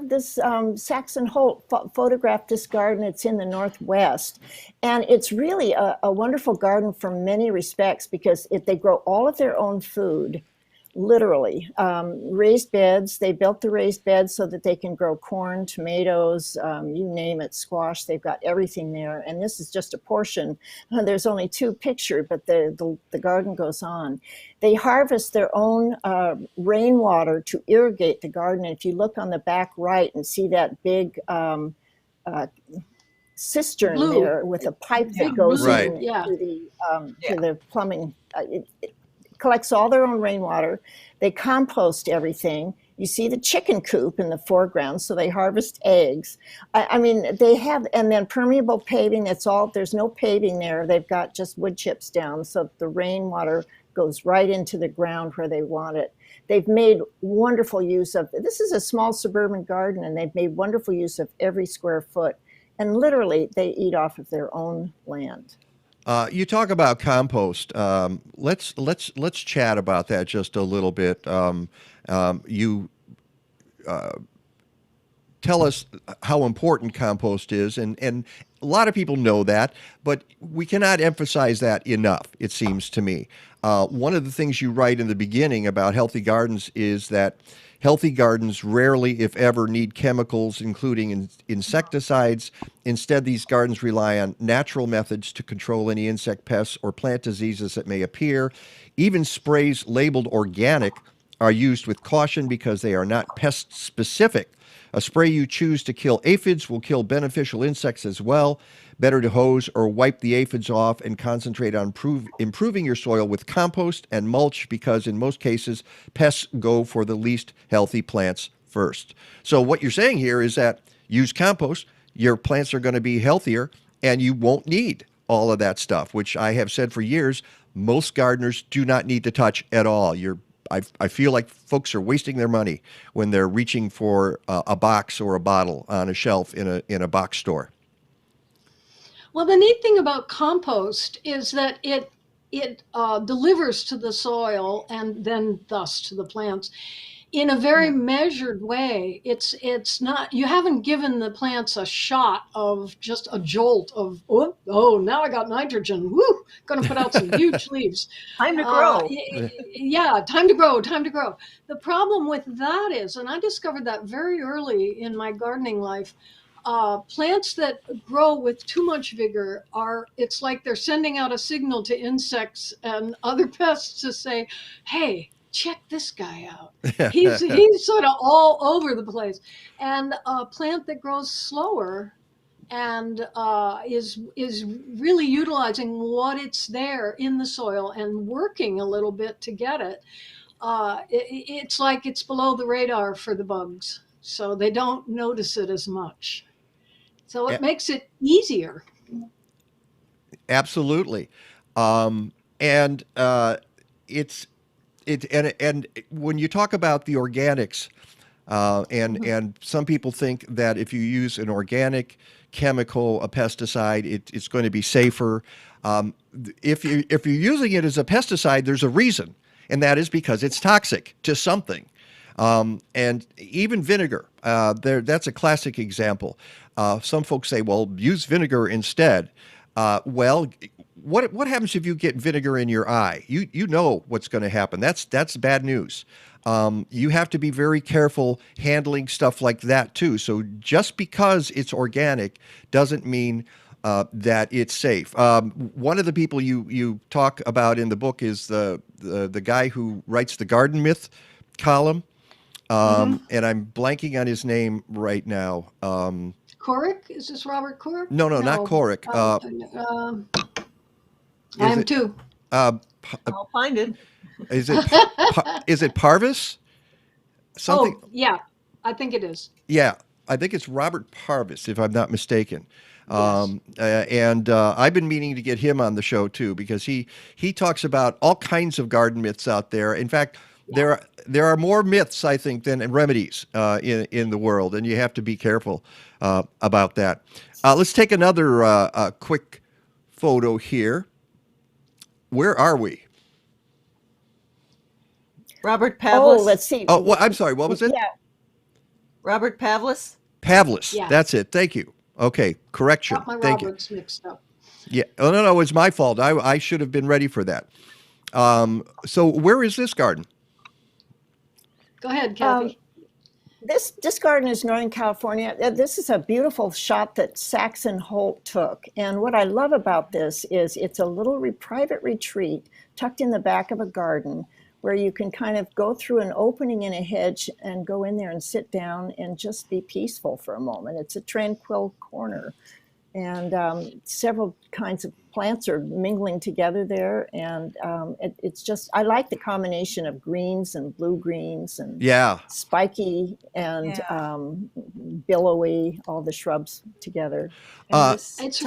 this Saxon Holt photographed this garden. It's in the Northwest, and it's really a wonderful garden from many respects, because they grow all of their own food. Literally, raised beds. They built the raised beds so that they can grow corn, tomatoes, you name it, squash. They've got everything there. And this is just a portion. There's only two pictured, but the garden goes on. They harvest their own rainwater to irrigate the garden. And if you look on the back right and see that big cistern there with a pipe that goes in to the plumbing, it collects all their own rainwater. They compost everything. You see the chicken coop in the foreground, so they harvest eggs. I mean, they have, and then permeable paving, there's no paving there. They've got just wood chips down, so the rainwater goes right into the ground where they want it. They've made wonderful use of, this is a small suburban garden, and they've made wonderful use of every square foot. And literally, they eat off of their own land. You talk about compost. Let's chat about that just a little bit. You tell us how important compost is, and a lot of people know that, but we cannot emphasize that enough, it seems to me. One of the things you write in the beginning about healthy gardens is that healthy gardens rarely, if ever, need chemicals, including insecticides. Instead, these gardens rely on natural methods to control any insect pests or plant diseases that may appear. Even sprays labeled organic are used with caution because they are not pest-specific. A spray you choose to kill aphids will kill beneficial insects as well. Better to hose or wipe the aphids off and concentrate on improving your soil with compost and mulch, because in most cases, pests go for the least healthy plants first. So what you're saying here is that use compost, your plants are going to be healthier, and you won't need all of that stuff, which I have said for years, most gardeners do not need to touch at all. I feel like folks are wasting their money when they're reaching for a box or a bottle on a shelf in a box store. Well, the neat thing about compost is that it delivers to the soil and then thus to the plants in a very measured way. It's not, you haven't given the plants a shot of just a jolt of, oh, now I got nitrogen. Woo, going to put out some huge leaves. Time to grow. Yeah, time to grow. The problem with that is, and I discovered that very early in my gardening life, plants that grow with too much vigor it's like they're sending out a signal to insects and other pests to say, hey, check this guy out. He's sort of all over the place. And a plant that grows slower and is really utilizing what it's there in the soil and working a little bit to get it, it's like it's below the radar for the bugs. So they don't notice it as much. So it makes it easier. Absolutely. And when you talk about the organics, and some people think that if you use an organic chemical, a pesticide, it's going to be safer. If you're using it as a pesticide, there's a reason, and that is because it's toxic to something. And even vinegar, that's a classic example. Some folks say, well, use vinegar instead. Well, what happens if you get vinegar in your eye? You know what's going to happen. That's bad news. You have to be very careful handling stuff like that too. So just because it's organic doesn't mean that it's safe. One of the people you talk about in the book is the guy who writes the Garden Myth column, and I'm blanking on his name right now. Corrick? Is this Robert Corrick? No, not Corrick. I am too. I'll find it. Is it Parvis? Something. Oh, yeah, I think it is. Yeah, I think it's Robert Parvis, if I'm not mistaken. Yes. And I've been meaning to get him on the show too, because he talks about all kinds of garden myths out there. In fact, there are more myths, I think, than remedies in the world, and you have to be careful about that. Let's take another quick photo here. Where are we? Robert Pavlis. Oh, let's see. Oh, well, I'm sorry. What was it? Yeah. Robert Pavlis. Pavlis. Yeah. That's it. Thank you. Okay, correction. Got my Thank you. Roberts mixed up. Yeah. Oh, no, it's my fault. I should have been ready for that. So where is this garden? Go ahead, Kathy. This garden is Northern California. This is a beautiful shot that Saxon Holt took. And what I love about this is it's a little private retreat tucked in the back of a garden where you can kind of go through an opening in a hedge and go in there and sit down and just be peaceful for a moment. It's a tranquil corner. And several kinds of plants are mingling together there. And it's just, I like the combination of greens and blue greens and spiky and billowy, all the shrubs together. It's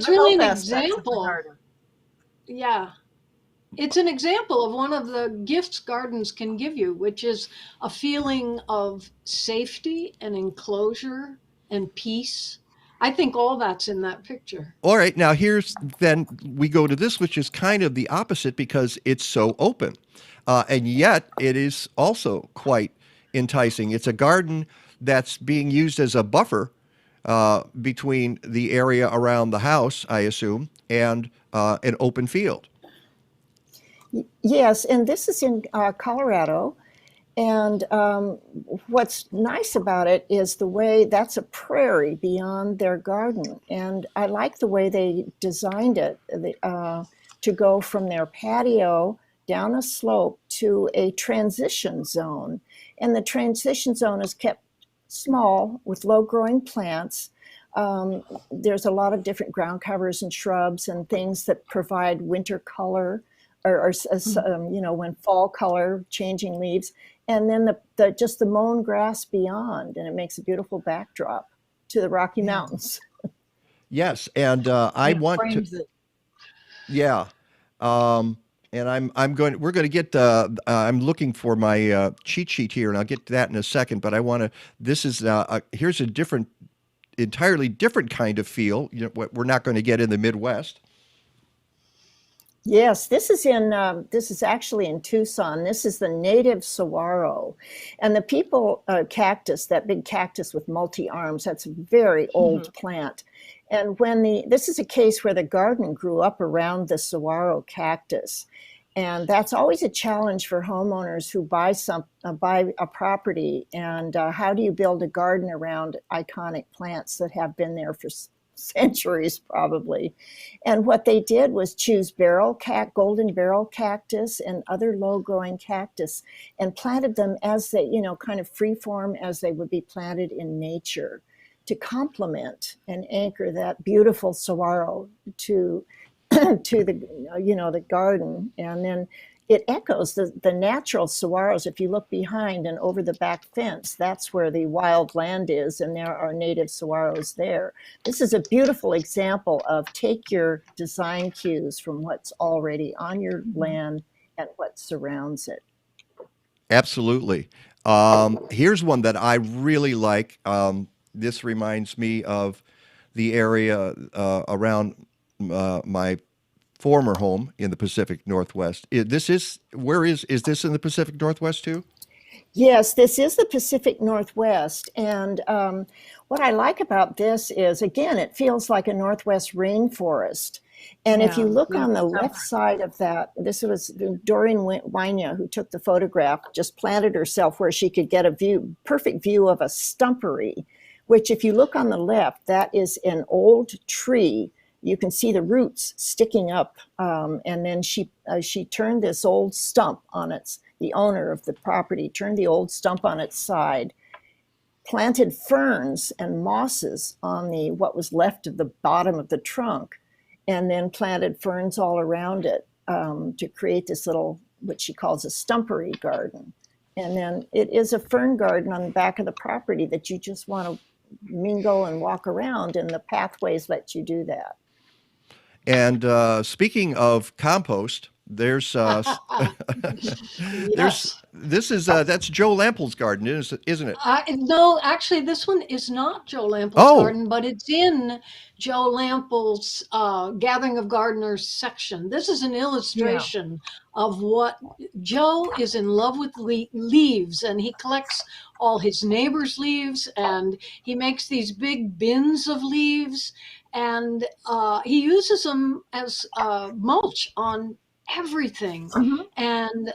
really an example. Yeah. It's an example of one of the gifts gardens can give you, which is a feeling of safety and enclosure and peace. I think all that's in that picture. All right. Now then we go to this, which is kind of the opposite because it's so open. And yet it is also quite enticing. It's a garden that's being used as a buffer between the area around the house, I assume, and an open field. Yes, and this is in Colorado. And what's nice about it is the way that's a prairie beyond their garden. And I like the way they designed it to go from their patio down a slope to a transition zone. And the transition zone is kept small with low growing plants. There's a lot of different ground covers and shrubs and things that provide winter color, or when fall color, changing leaves, and then just the mown grass beyond, and it makes a beautiful backdrop to the Rocky Mountains. Yes, and I want to. Frames it. Yeah. And we're going to get, I'm looking for my cheat sheet here, and I'll get to that in a second, but I want to, here's a entirely different kind of feel, what we're not going to get in the Midwest. Yes, this is actually in Tucson. This is the native saguaro, and the people cactus, that big cactus with multi-arms, that's a very old plant. And this is a case where the garden grew up around the saguaro cactus. And that's always a challenge for homeowners who buy a property. And how do you build a garden around iconic plants that have been there for centuries, probably? And what they did was choose golden barrel cactus and other low-growing cactus, and planted them as they, kind of free-form as they would be planted in nature, to complement and anchor that beautiful saguaro to the garden. And then it echoes the natural saguaros. If you look behind and over the back fence, that's where the wild land is, and there are native saguaros there. This is a beautiful example of take your design cues from what's already on your land and what surrounds it. Absolutely. Here's one that I really like. This reminds me of the area around my former home in the Pacific Northwest. Is this in the Pacific Northwest too? Yes, this is the Pacific Northwest. And what I like about this is, again, it feels like a Northwest rainforest. And if you look on the left side of that, this was Doreen Wynia who took the photograph, just planted herself where she could get perfect view of a stumpery, which if you look on the left, that is an old tree. You can see the roots sticking up. And then she turned this old stump on the owner of the property turned the old stump on its side, planted ferns and mosses on what was left of the bottom of the trunk, and then planted ferns all around it to create this little, what she calls a stumpery garden. And then it is a fern garden on the back of the property that you just want to mingle and walk around, and the pathways let you do that. And speaking of compost, that's Joe Lample's garden, isn't it? No, actually, this one is not Joe Lample's garden, but it's in Joe Lample's Gathering of Gardeners section. This is an illustration of what Joe is in love with leaves, and he collects all his neighbors' leaves, and he makes these big bins of leaves, and he uses them as mulch on everything. And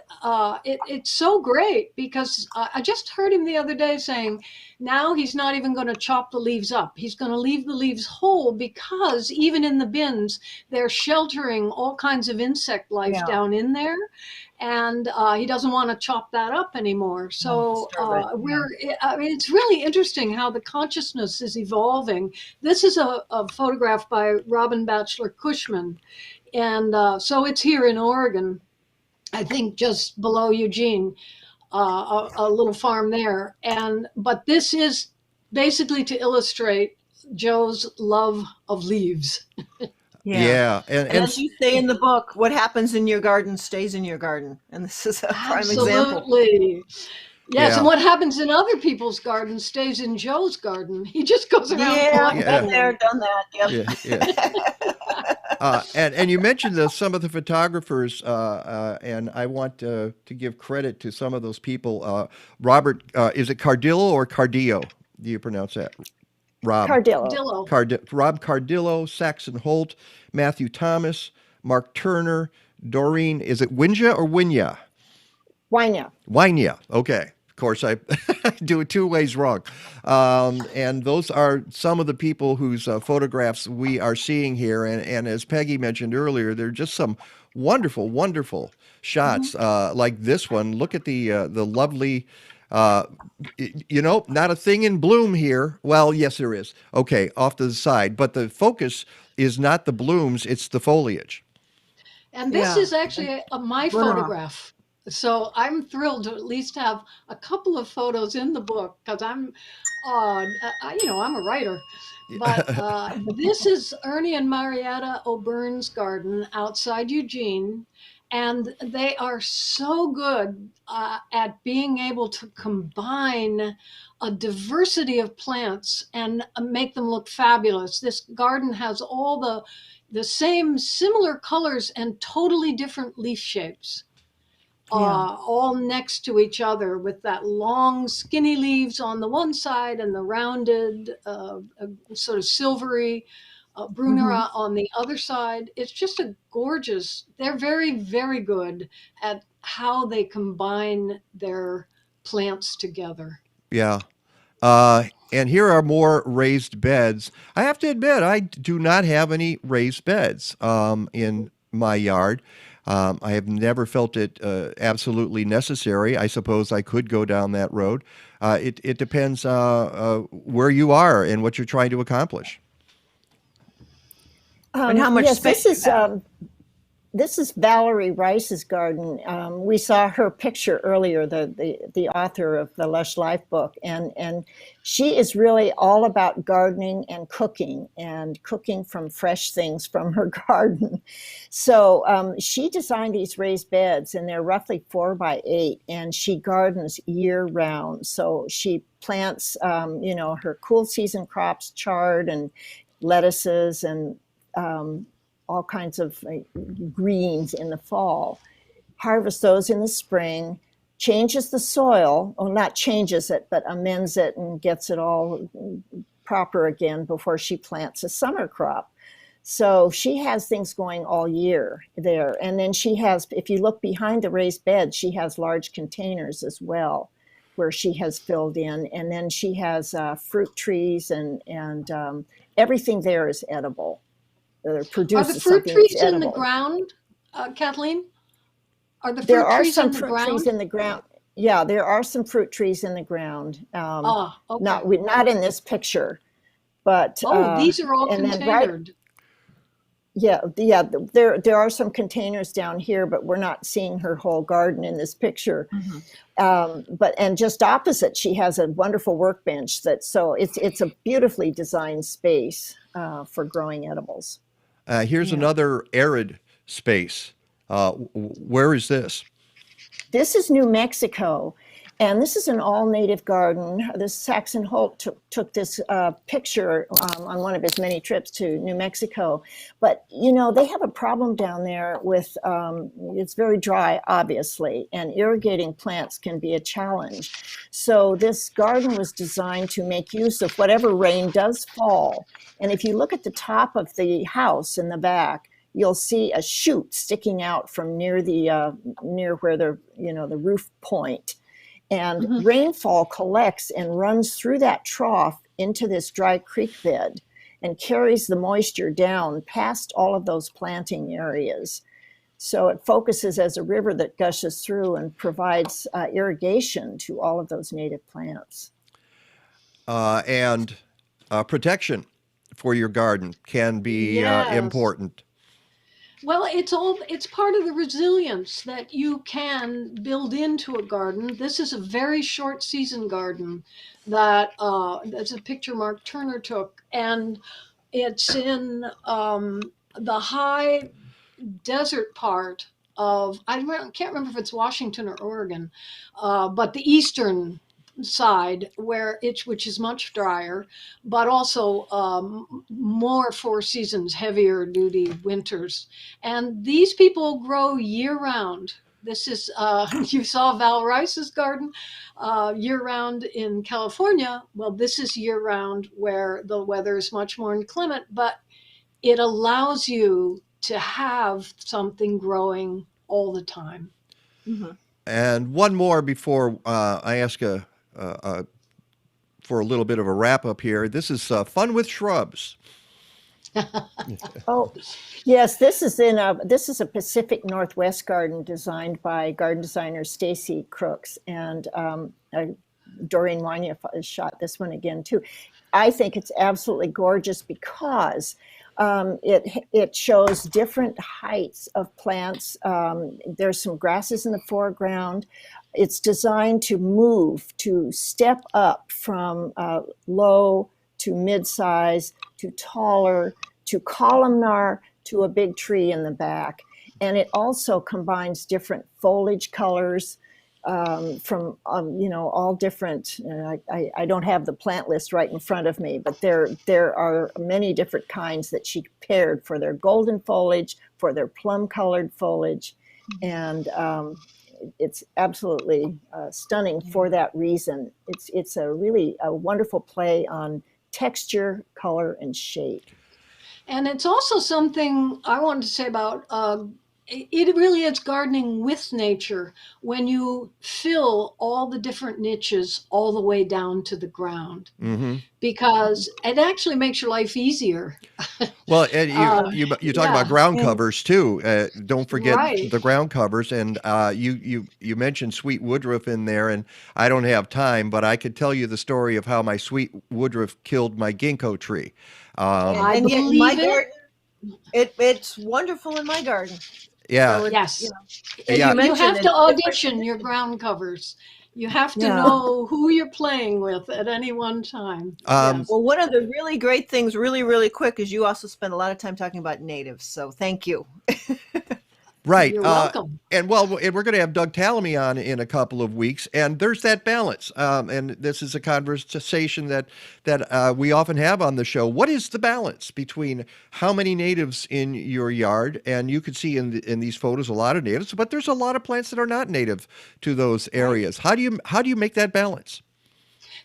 it's so great because I just heard him the other day saying now he's not even going to chop the leaves up. He's going to leave the leaves whole, because even in the bins, they're sheltering all kinds of insect life down in there. And he doesn't want to chop that up anymore. So it's really interesting how the consciousness is evolving. This is a photograph by Robin Batchelor Cushman. And so it's here in Oregon, I think just below Eugene, a little farm there. But this is basically to illustrate Joe's love of leaves. Yeah. And as you say in the book, what happens in your garden stays in your garden. And this is a prime example. Absolutely. Yes, and what happens in other people's gardens stays in Joe's garden. He just goes around. Been there, done that. Yep. And you mentioned some of the photographers, and I want to give credit to some of those people. Robert, is it Cardillo or Cardillo? Do you pronounce that? Rob Cardillo. Rob Cardillo, Saxon Holt, Matthew Thomas, Mark Turner, Doreen. Is it Winja or Winya? Wynia. Okay. Of course, I do it two ways wrong. And those are some of the people whose photographs we are seeing here. And as Peggy mentioned earlier, they're just some wonderful, wonderful shots like this one. Look at the lovely Not a thing in bloom here. Well, yes, there is. Okay, off to the side. But the focus is not the blooms, it's the foliage. And this Yeah. is actually my Runoff. photograph. So I'm thrilled to at least have a couple of photos in the book because I'm a writer. But this is Ernie and Marietta O'Byrne's garden outside Eugene. And they are so good at being able to combine a diversity of plants and make them look fabulous. This garden has all the same similar colors and totally different leaf shapes. All next to each other with that long skinny leaves on the one side and the rounded sort of silvery Brunera on the other side. It's just a gorgeous, they're very, very good at how they combine their plants together. Yeah. And here are more raised beds. I have to admit, I do not have any raised beds in my yard. I have never felt it absolutely necessary. I suppose I could go down that road. It depends where you are and what you're trying to accomplish. And how much yes, space this is Valerie Rice's garden. We saw her picture earlier, the author of the Lush Life book, and she is really all about gardening and cooking from fresh things from her garden. So she designed these raised beds, and they're roughly 4 by 8, and she gardens year round. So she plants, her cool season crops, chard and lettuces and all kinds of greens in the fall, harvest those in the spring, changes the soil, not changes it, but amends it and gets it all proper again before she plants a summer crop. So she has things going all year there. And then she has, if you look behind the raised bed, she has large containers as well where she has filled in. And then she has fruit trees and everything there is edible. Are the fruit trees in the ground, Kathleen? Are the fruit trees in the ground? Trees in the ground. Yeah, there are some fruit trees in the ground. Okay. Not in this picture, but these are all containered. There are some containers down here, but we're not seeing her whole garden in this picture. And just opposite, she has a wonderful workbench so it's a beautifully designed space for growing edibles. Here's another arid space. Where is this? This is New Mexico, and this is an all-native garden. This Saxon Holt took this picture on one of his many trips to New Mexico. But, they have a problem down there with, it's very dry, obviously, and irrigating plants can be a challenge. So this garden was designed to make use of whatever rain does fall. And if you look at the top of the house in the back, you'll see a chute sticking out from near where the roof point. And rainfall collects and runs through that trough into this dry creek bed and carries the moisture down past all of those planting areas. So it focuses as a river that gushes through and provides irrigation to all of those native plants. And protection for your garden can be important. Well, it's part of the resilience that you can build into a garden. This is a very short season garden that's a picture Mark Turner took, and it's in the high desert part of, I can't remember if it's Washington or Oregon, but the eastern side which is much drier, but also more 4 seasons, heavier duty winters. And these people grow year round. This is, you saw Val Rice's garden year round in California. Well, this is year round where the weather is much more inclement, but it allows you to have something growing all the time. And one more before I ask for a little bit of a wrap up here. This is Fun with Shrubs. Oh, yes, this is a Pacific Northwest garden designed by garden designer Stacy Crooks, and Doreen Wanya shot this one again too. I think it's absolutely gorgeous because it shows different heights of plants. There's some grasses in the foreground. It's designed to step up from low to mid-size to taller to columnar to a big tree in the back. And it also combines different foliage colors from all different. I don't have the plant list right in front of me, but there are many different kinds that she paired for their golden foliage, for their plum-colored foliage, and it's absolutely stunning for that reason. It's a really wonderful play on texture, color, and shape. And it's also something I wanted to say about it really is gardening with nature when you fill all the different niches all the way down to the ground, because it actually makes your life easier. Well, and you talk about ground covers too. Don't forget the ground covers. And you mentioned sweet woodruff in there, and I don't have time, but I could tell you the story of how my sweet woodruff killed my ginkgo tree. And yet in my garden, it's wonderful in my garden. Yeah. So yes. You have to audition your ground covers. You have to know who you're playing with at any one time. Well, one of the really great things, really, really quick, is you also spend a lot of time talking about natives. So thank you. Right. You're welcome. And we're going to have Doug Tallamy on in a couple of weeks, and there's that balance. And this is a conversation that we often have on the show. What is the balance between how many natives in your yard? And you can see in these photos a lot of natives, but there's a lot of plants that are not native to those areas. How do you make that balance?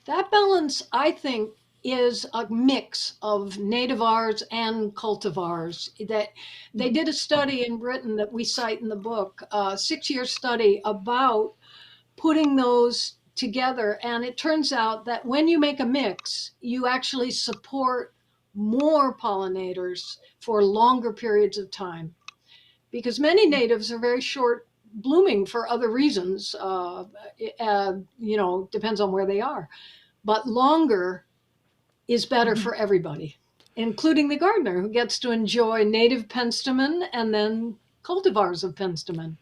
That balance, I think, is a mix of nativars and cultivars. That they did a study in Britain that we cite in the book, a 6-year study about putting those together. And it turns out that when you make a mix, you actually support more pollinators for longer periods of time, because many natives are very short blooming for other reasons. Depends on where they are, but longer is better for everybody, including the gardener, who gets to enjoy native penstemon and then cultivars of penstemon.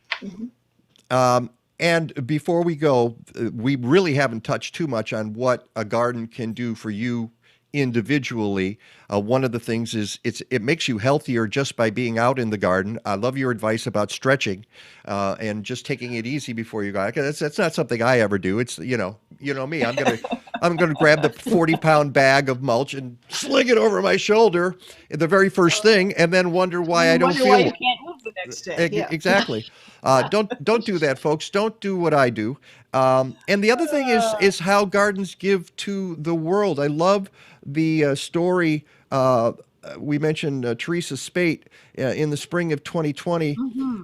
And before we go, we really haven't touched too much on what a garden can do for you individually. One of the things is it makes you healthier just by being out in the garden. I love your advice about stretching and just taking it easy before you go. That's not something I ever do. It's you know me. I'm gonna grab the 40-pound bag of mulch and sling it over my shoulder the very first thing, and then wonder why I don't feel. Why you can't move the next day. Exactly. Don't do that, folks. Don't do what I do. And the other thing is how gardens give to the world. I love the story. We mentioned Teresa Spate in the spring of 2020,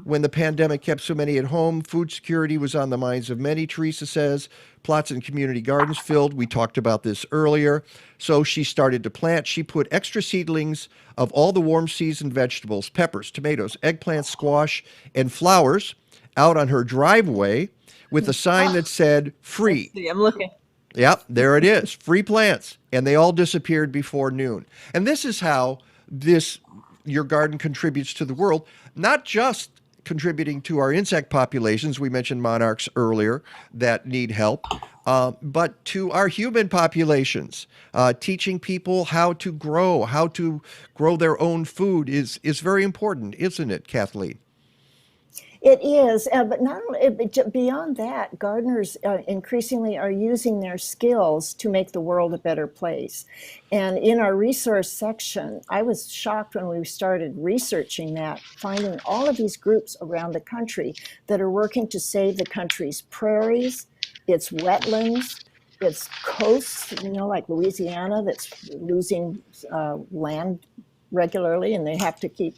when the pandemic kept so many at home. Food security was on the minds of many, Teresa says. Plots and community gardens filled. We talked about this earlier. So she started to plant. She put extra seedlings of all the warm season vegetables, peppers, tomatoes, eggplants, squash, and flowers out on her driveway with a sign that said free. See, I'm looking. Yep, there it is. Free plants. And they all disappeared before noon. And this is how your garden contributes to the world, not just contributing to our insect populations. We mentioned monarchs earlier that need help, but to our human populations. Teaching people how to grow their own food is very important, isn't it, Kathleen? It is, but not only, beyond that, gardeners increasingly are using their skills to make the world a better place. And in our resource section, I was shocked when we started researching that, finding all of these groups around the country that are working to save the country's prairies, its wetlands, its coasts, like Louisiana that's losing land regularly, and they have to keep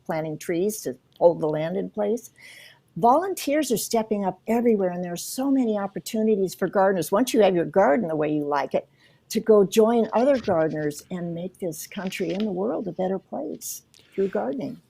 planting trees to hold the land in place. Volunteers are stepping up everywhere, and there are so many opportunities for gardeners. Once you have your garden the way you like it, to go join other gardeners and make this country and the world a better place through gardening.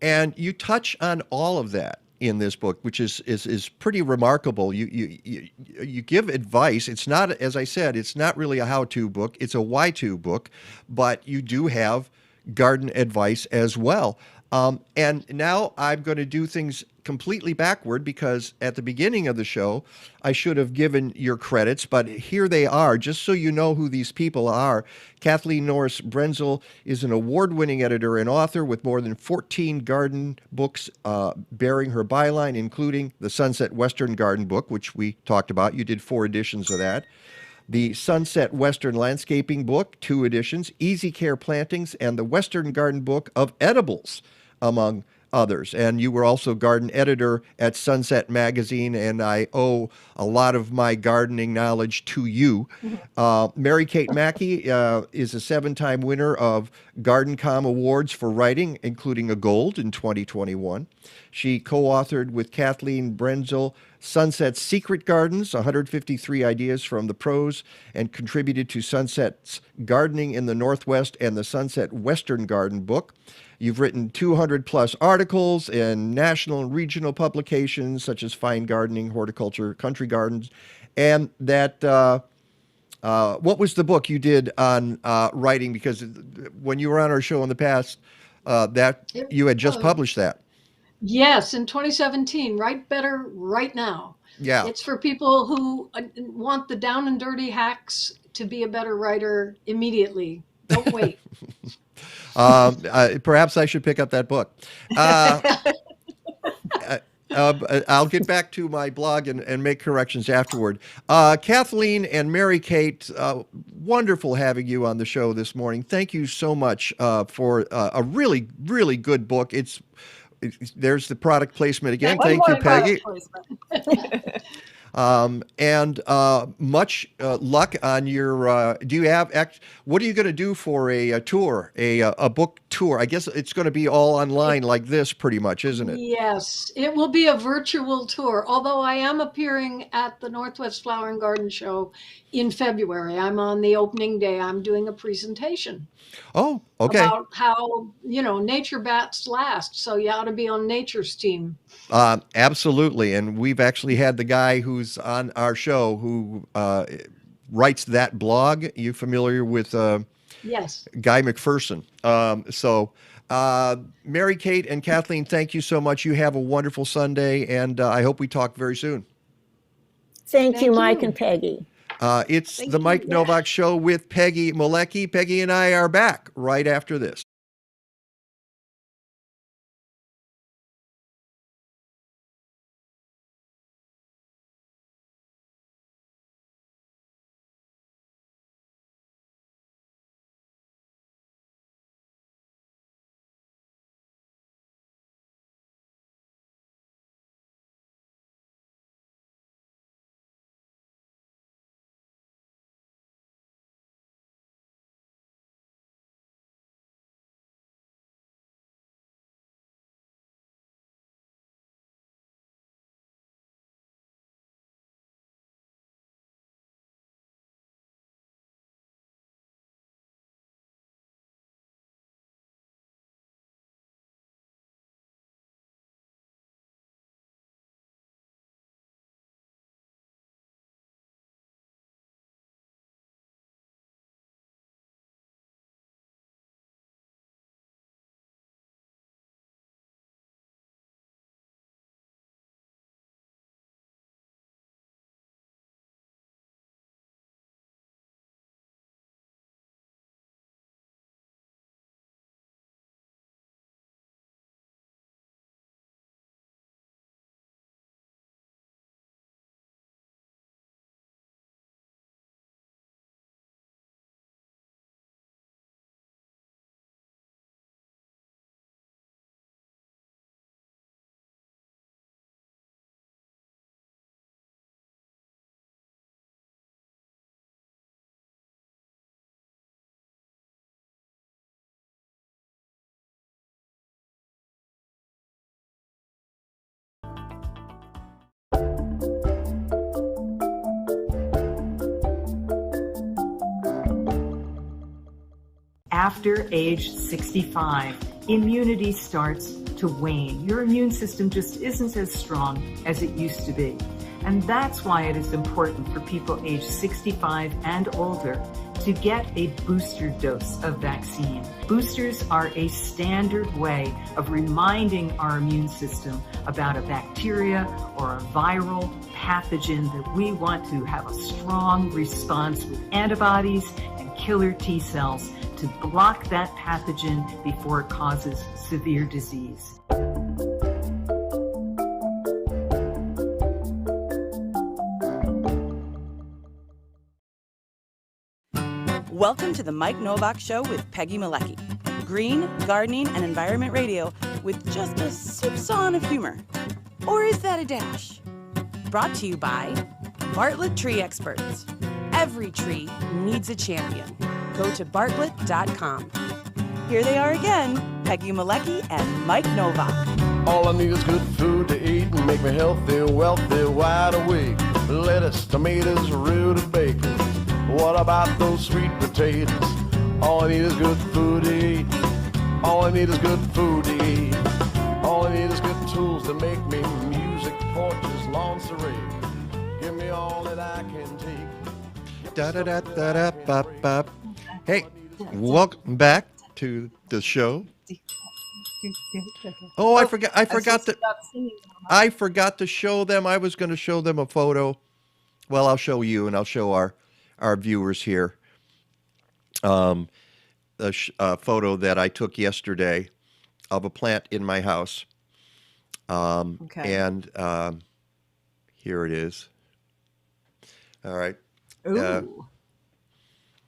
And you touch on all of that in this book, which is pretty remarkable. You give advice. It's not, as I said, it's not really a how-to book. It's a why-to book, but you do have garden advice as well. And now I'm going to do things completely backward because at the beginning of the show, I should have given your credits, but here they are, just so you know who these people are. Kathleen Norris Brenzel is an award-winning editor and author with more than 14 garden books bearing her byline, including the Sunset Western Garden book, which we talked about. You did 4 editions of that. The Sunset Western Landscaping book, 2 editions, Easy Care Plantings, and the Western Garden book of edibles, among others. And you were also garden editor at Sunset Magazine, and I owe a lot of my gardening knowledge to you. Mary Kate Mackey is a 7-time winner of GardenCom Awards for writing, including a gold in 2021. She co-authored with Kathleen Brenzel Sunset's Secret Gardens, 153 ideas from the pros, and contributed to Sunset's Gardening in the Northwest and the Sunset Western Garden book. You've written 200 plus articles in national and regional publications such as Fine Gardening, Horticulture, Country Gardens, and that what was the book you did on writing? Because when you were on our show in the past, that you had just published that. Yes, in 2017, Write Better Right Now. Yeah. It's for people who want the down and dirty hacks to be a better writer immediately. Don't wait. Perhaps I should pick up that book. I'll get back to my blog and make corrections afterward. Kathleen and Mary Kate, wonderful having you on the show this morning. Thank you so much for a really, really good book. There's the product placement again. Thank you, Peggy. And much luck on your. Do you have? What are you going to do for a tour, a book tour? I guess it's going to be all online like this, pretty much, isn't it? Yes, it will be a virtual tour. Although I am appearing at the Northwest Flower and Garden Show in February. I'm on the opening day. I'm doing a presentation. Oh, okay. About how nature bats last. So you ought to be on nature's team. Absolutely. And we've actually had the guy who's on our show who writes that blog. You familiar with Yes. Guy McPherson? Mary Kate and Kathleen, thank you so much. You have a wonderful Sunday, and I hope we talk very soon. Thank you, Mike and Peggy. It's the Mike Nowak Show with Peggy Malecki. Peggy and I are back right after this. after age 65, immunity starts to wane. Your immune system just isn't as strong as it used to be. And that's why it is important for people aged 65 and older to get a booster dose of vaccine. Boosters are a standard way of reminding our immune system about a bacteria or a viral pathogen that we want to have a strong response with antibodies and killer T cells to block that pathogen before it causes severe disease. Welcome to the Mike Nowak Show with Peggy Malecki. Green, gardening, and environment radio with just a soupçon of humor. Or is that a dash? Brought to you by Bartlett Tree Experts. Every tree needs a champion. Go to bartlett.com. Here they are again, Peggy Malecki and Mike Nowak. All I need is good food to eat and make me healthy, wealthy, wide awake. Lettuce, tomatoes, root, bacon. What about those sweet potatoes? All I need is good food to eat. All I need is good food to eat. All I need is good tools to make me music, porches, lawn serene. Give me all that I can take. Da da da da da bop bop. Hey, welcome back to the show. Oh, I forgot to show them. I was going to show them a photo. Well, I'll show you, and I'll show our viewers here a photo that I took yesterday of a plant in my house. And here it is. All right. Ooh.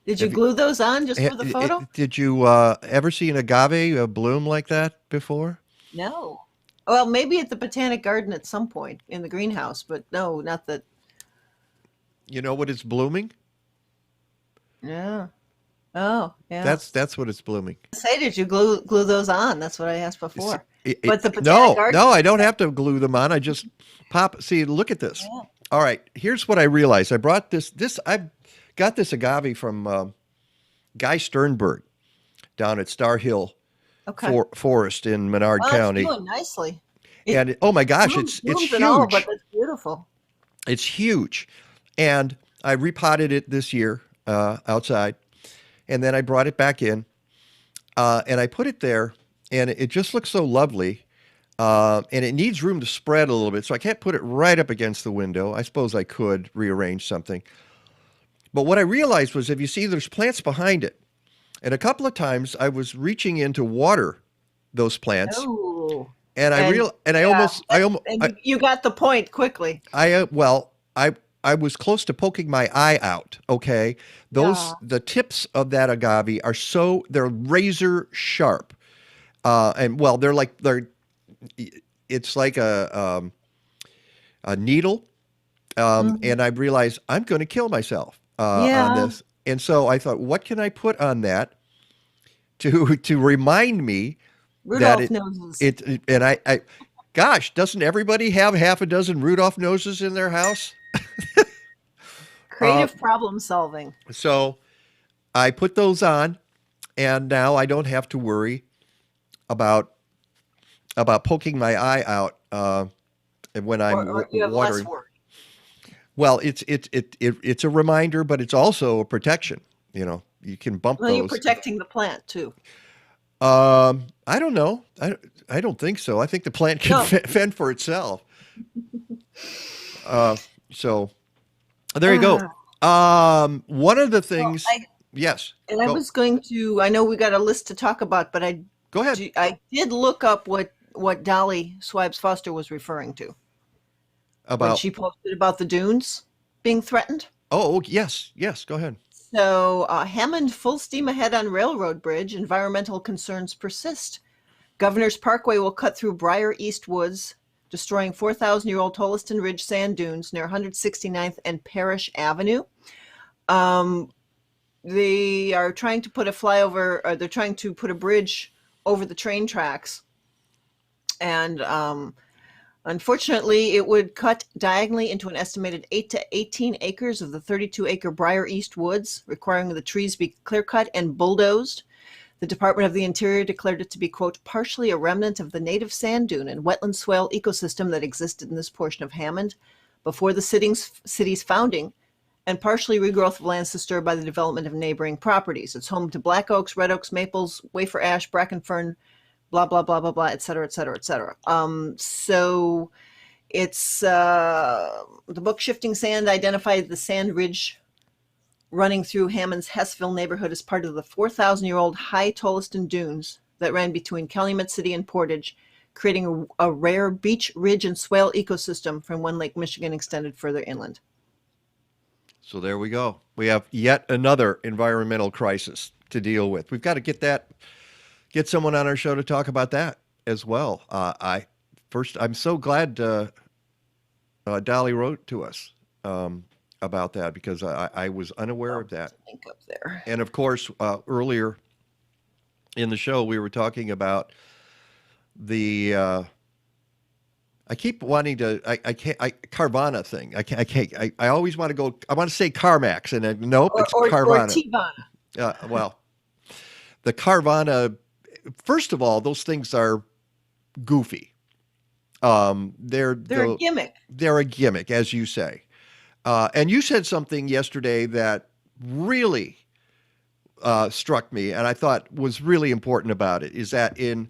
Did you glue those on just for the photo? Did you ever see an agave bloom like that before? No. Well, maybe at the Botanic Garden at some point in the greenhouse, but no, not that. You know what it's blooming? Yeah. Oh, yeah. That's what it's blooming. Say, did you glue those on? That's what I asked before. But the Botanic Garden. No, I don't have to glue them on. I just pop. See, look at this. Yeah. All right. Here's what I realized. I brought this. I got this agave from Guy Sternberg down at Star Hill Forest in Menard County. It's doing nicely. And oh my gosh, it's huge. All, but it's beautiful. It's huge. And I repotted it this year outside. And then I brought it back in and I put it there, and it just looks so lovely. And it needs room to spread a little bit, so I can't put it right up against the window. I suppose I could rearrange something. But what I realized was, if you see, there's plants behind it. And a couple of times I was reaching in to water those plants. Oh. And you got the point quickly. I was close to poking my eye out. Okay. The tips of that agave are they're razor sharp. It's like a needle. And I realized I'm going to kill myself on this. And so I thought, what can I put on that to remind me Rudolph noses. Gosh, doesn't everybody have half a dozen Rudolph noses in their house? Creative problem solving. So I put those on, and now I don't have to worry about poking my eye out when I'm watering. Less worry. Well, it's a reminder, but it's also a protection. You know, you can bump those. You're protecting the plant too. I don't know. I don't think so. I think the plant can fend for itself. So there you go. One of the things. Yes. And I was going to. I know we got a list to talk about, but go ahead. I did look up what Dolly Swibes Foster was referring to. When she posted about the dunes being threatened. Oh, yes. Go ahead. So Hammond full steam ahead on railroad bridge. Environmental concerns persist. Governor's Parkway will cut through Briar East Woods, destroying 4,000-year-old Holliston Ridge sand dunes near 169th and Parrish Avenue. They are trying to put they're trying to put a bridge over the train tracks. And unfortunately, it would cut diagonally into an estimated 8 to 18 acres of the 32-acre Briar East Woods, requiring the trees be clear-cut and bulldozed. The Department of the Interior declared it to be, quote, partially a remnant of the native sand dune and wetland swale ecosystem that existed in this portion of Hammond before the city's founding, and partially regrowth of lands disturbed by the development of neighboring properties. It's home to black oaks, red oaks, maples, wafer ash, bracken fern, blah, blah, blah, blah, blah, et cetera, et cetera, et cetera. So it's the book Shifting Sand identified the sand ridge running through Hammond's Hessville neighborhood as part of the 4,000-year-old high Tolliston dunes that ran between Calumet City and Portage, creating a rare beach, ridge, and swale ecosystem from when Lake Michigan extended further inland. So there we go. We have yet another environmental crisis to deal with. We've got to get someone on our show to talk about that as well. I'm so glad Dolly wrote to us about that, because I was unaware of that. Link up there. And of course, earlier in the show, we were talking about the I keep wanting to Carvana thing. I always want to go. I want to say CarMax, and nope, it's Carvana. Or Tivana. Well, the Carvana. First of all, those things are goofy. They're a gimmick. They're a gimmick, as you say. And you said something yesterday that really struck me, and I thought was really important about it, is that in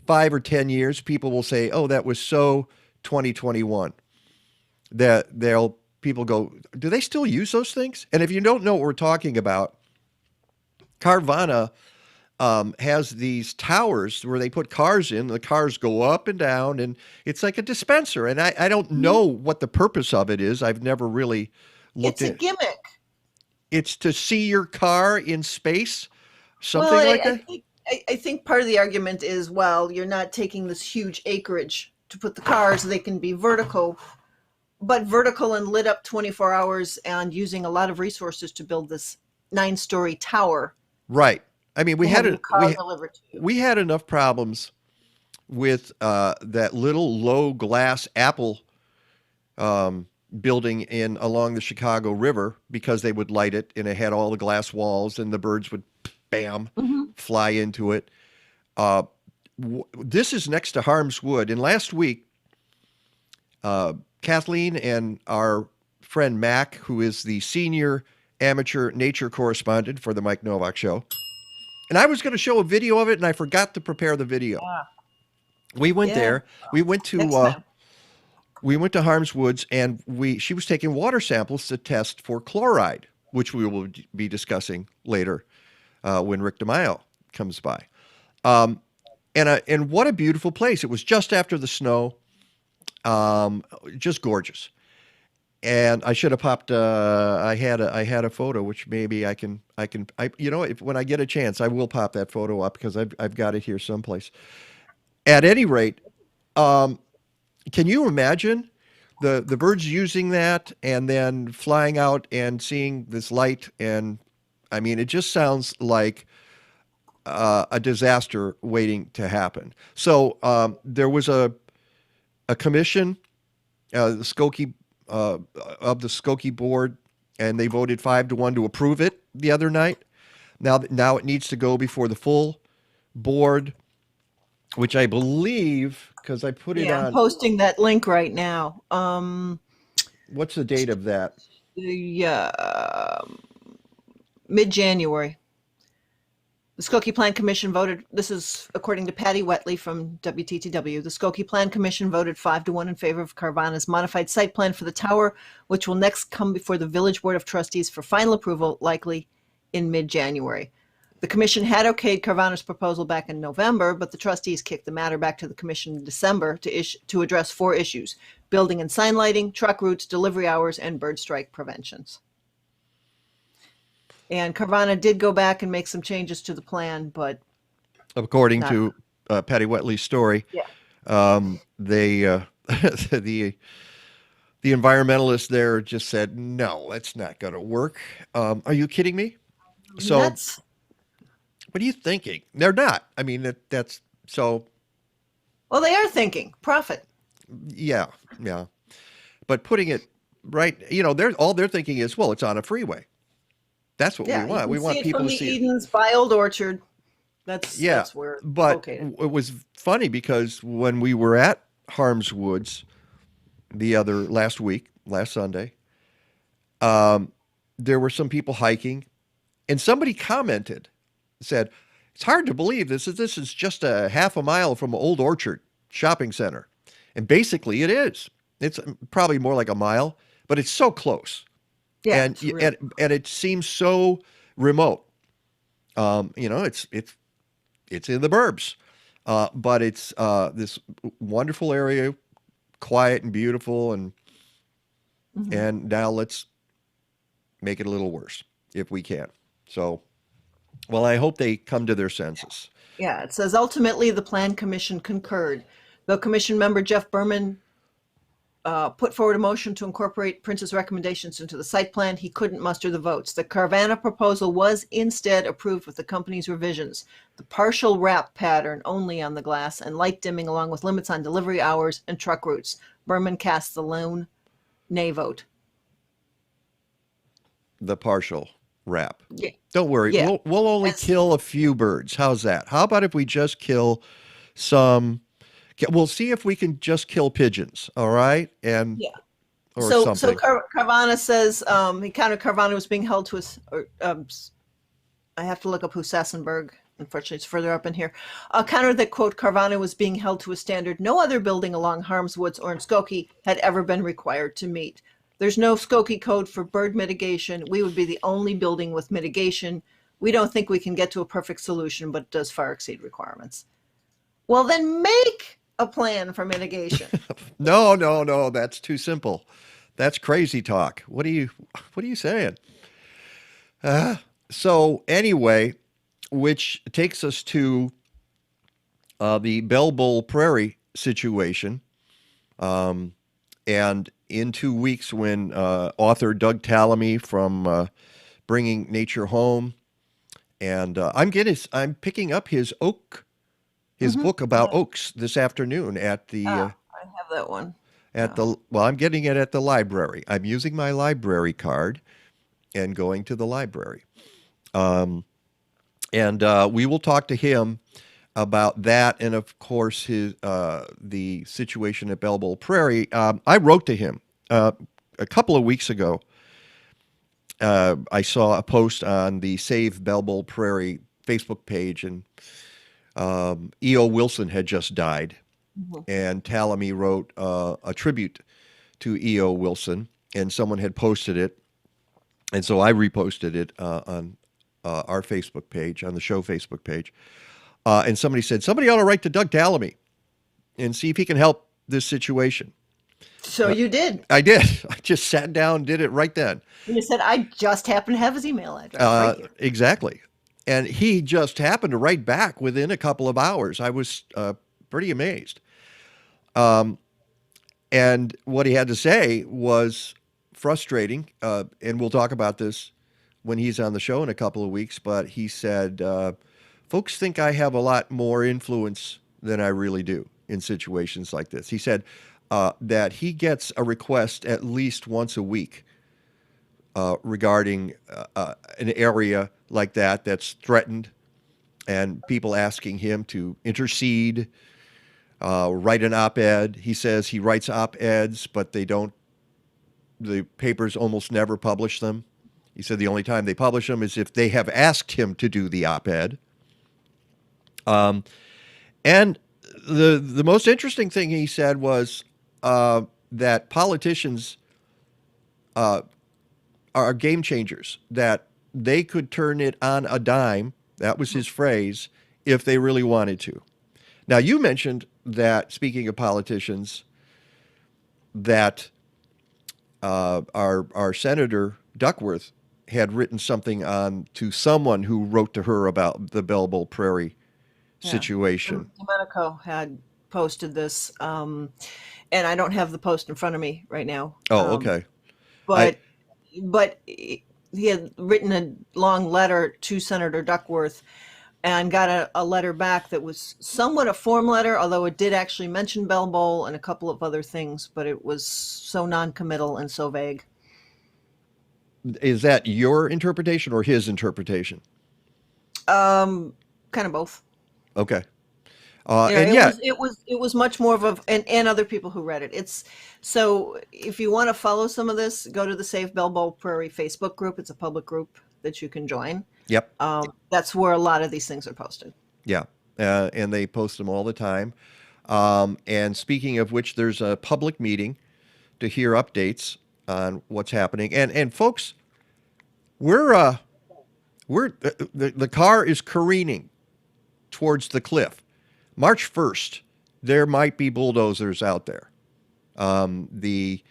5 or 10 years, people will say, "Oh, that was so 2021." That people go, "Do they still use those things?" And if you don't know what we're talking about, Carvana has these towers where they put cars in. The cars go up and down, and it's like a dispenser. And I don't know what the purpose of it is. I've never really looked at it. It's a gimmick. It's to see your car in space, something like that? I think part of the argument is, well, you're not taking this huge acreage to put the cars. They can be vertical, but vertical and lit up 24 hours and using a lot of resources to build this 9-story tower. Right. I mean, we had enough problems with that little low glass Apple building along the Chicago River, because they would light it and it had all the glass walls and the birds would fly into it. This is next to Harm's Wood. And last week, Kathleen and our friend Mac, who is the senior amateur nature correspondent for the Mike Nowak Show, and I was going to show a video of it, and I forgot to prepare the video. We went there. We went to Harm's Woods, and she was taking water samples to test for chloride, which we will be discussing later when Rick DiMaio comes by. And what a beautiful place! It was just after the snow, just gorgeous. And I should have popped. I had a photo, which maybe I can. When I get a chance, I will pop that photo up, because I've got it here someplace. At any rate, can you imagine the birds using that and then flying out and seeing this light? And I mean, it just sounds like a disaster waiting to happen. So there was a commission, the Skokie. Of the Skokie board, and they voted 5-1 to approve it the other night. Now it needs to go before the full board, which I believe, because I put it on. I'm posting that link right now. What's the date of that? Mid-January. The Skokie Plan Commission voted, this is according to Patty Wetley from WTTW, the Skokie Plan Commission voted 5-1 in favor of Carvana's modified site plan for the tower, which will next come before the Village Board of Trustees for final approval, likely in mid-January. The commission had okayed Carvana's proposal back in November, but the trustees kicked the matter back to the commission in December to address 4 issues: building and sign lighting, truck routes, delivery hours, and bird strike preventions. And Carvana did go back and make some changes to the plan, but according to Patty Wetley's story, the environmentalists there just said, "No, that's not going to work." Are you kidding me? So, what are you thinking? They're not. I mean, that's so. Well, they are thinking profit. Yeah. But putting it right, all they're thinking is, well, it's on a freeway. That's what we want. We want people to see Edens by Old Orchard. That's where it's but located. it was funny because when we were at Harm's Woods last Sunday, there were some people hiking, and somebody said, "It's hard to believe this is just a half a mile from Old Orchard Shopping Center," and basically it is. It's probably more like a mile, but it's so close, Yeah, and it's really and it seems so remote. It's in the burbs, but it's this wonderful area, quiet and beautiful, and now let's make it a little worse if we can. So, well, I hope they come to their senses. Yeah, it says ultimately the Plan Commission concurred. Though Commission member Jeff Berman put forward a motion to incorporate Prince's recommendations into the site plan, he couldn't muster the votes. The Carvana proposal was instead approved with the company's revisions. The partial wrap pattern only on the glass and light dimming along with limits on delivery hours and truck routes. Berman cast the lone nay vote. The partial wrap. Yeah. Don't worry. Yeah. We'll only kill a few birds. How's that? How about if we just kill some? We'll see if we can just kill pigeons. All right, and Yeah. or So something. Carvana says he countered Carvana was being held to I have to look up who Sassenberg. Unfortunately, it's further up in here. Countered that, quote, Carvana was being held to a standard no other building along Harm's Woods or in Skokie had ever been required to meet. There's no Skokie code for bird mitigation. We would be the only building with mitigation. We don't think we can get to a perfect solution, but it does far exceed requirements. Well, then make a plan for mitigation. No. That's too simple. That's crazy talk. What are you saying? So anyway, which takes us to the Bell Bowl Prairie situation. And in 2 weeks, when author Doug Tallamy from Bringing Nature Home, and I'm picking up his book about oaks this afternoon at the. I have that one. I'm getting it at the library. I'm using my library card and going to the library. And we will talk to him about that, and of course the situation at Bell Bowl Prairie. I wrote to him a couple of weeks ago. I saw a post on the Save Bell Bowl Prairie Facebook page, and E.O. Wilson had just died, and Tallamy wrote a tribute to E.O. Wilson, and someone had posted it, and so I reposted it on our Facebook page, on the show Facebook page. And somebody said, somebody ought to write to Doug Tallamy and see if he can help this situation. So you did. I did. I just sat down and did it right then. And you said, I just happen to have his email address right here. Exactly. And he just happened to write back within a couple of hours. I was pretty amazed. And what he had to say was frustrating. And we'll talk about this when he's on the show in a couple of weeks. But he said, folks think I have a lot more influence than I really do in situations like this. He said that he gets a request at least once a week regarding an area like that's threatened, and people asking him to intercede, write an op-ed. He says he writes op-eds, but the papers almost never publish them. He said the only time they publish them is if they have asked him to do the op-ed. And the most interesting thing he said was that politicians are game changers, that they could turn it on a dime, that was his phrase, if they really wanted to. Now, you mentioned that, speaking of politicians, that our Senator Duckworth had written something on to someone who wrote to her about the Bell Bowl Prairie situation. Domenico had posted this, and I don't have the post in front of me right now. Oh, okay. But he had written a long letter to Senator Duckworth and got a letter back that was somewhat a form letter, although it did actually mention Bell Bowl and a couple of other things, but it was so non-committal and so vague. Is that your interpretation or his interpretation? kind of both. Okay. It was much more of and other people who read it. It's so if you want to follow some of this, go to the Save Bellbowl Prairie Facebook group. It's a public group that you can join. Yep. That's where a lot of these things are posted. Yeah. And they post them all the time. And speaking of which, there's a public meeting to hear updates on what's happening. And folks, the car is careening towards the cliff. March 1st, there might be bulldozers out there. The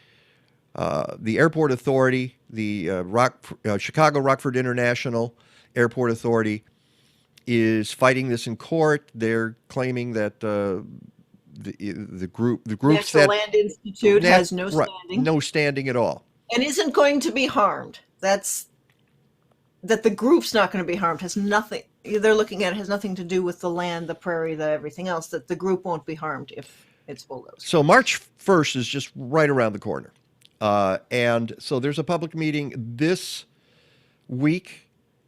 airport authority, the Chicago Rockford International Airport Authority, is fighting this in court. They're claiming that the groups National Land Institute has no standing, no standing at all, and isn't going to be harmed. That the group's not going to be harmed has nothing. They're looking at it has nothing to do with the land, the prairie, the everything else. That the group won't be harmed if it's bulldozed. So March 1st is just right around the corner, and so there's a public meeting this week.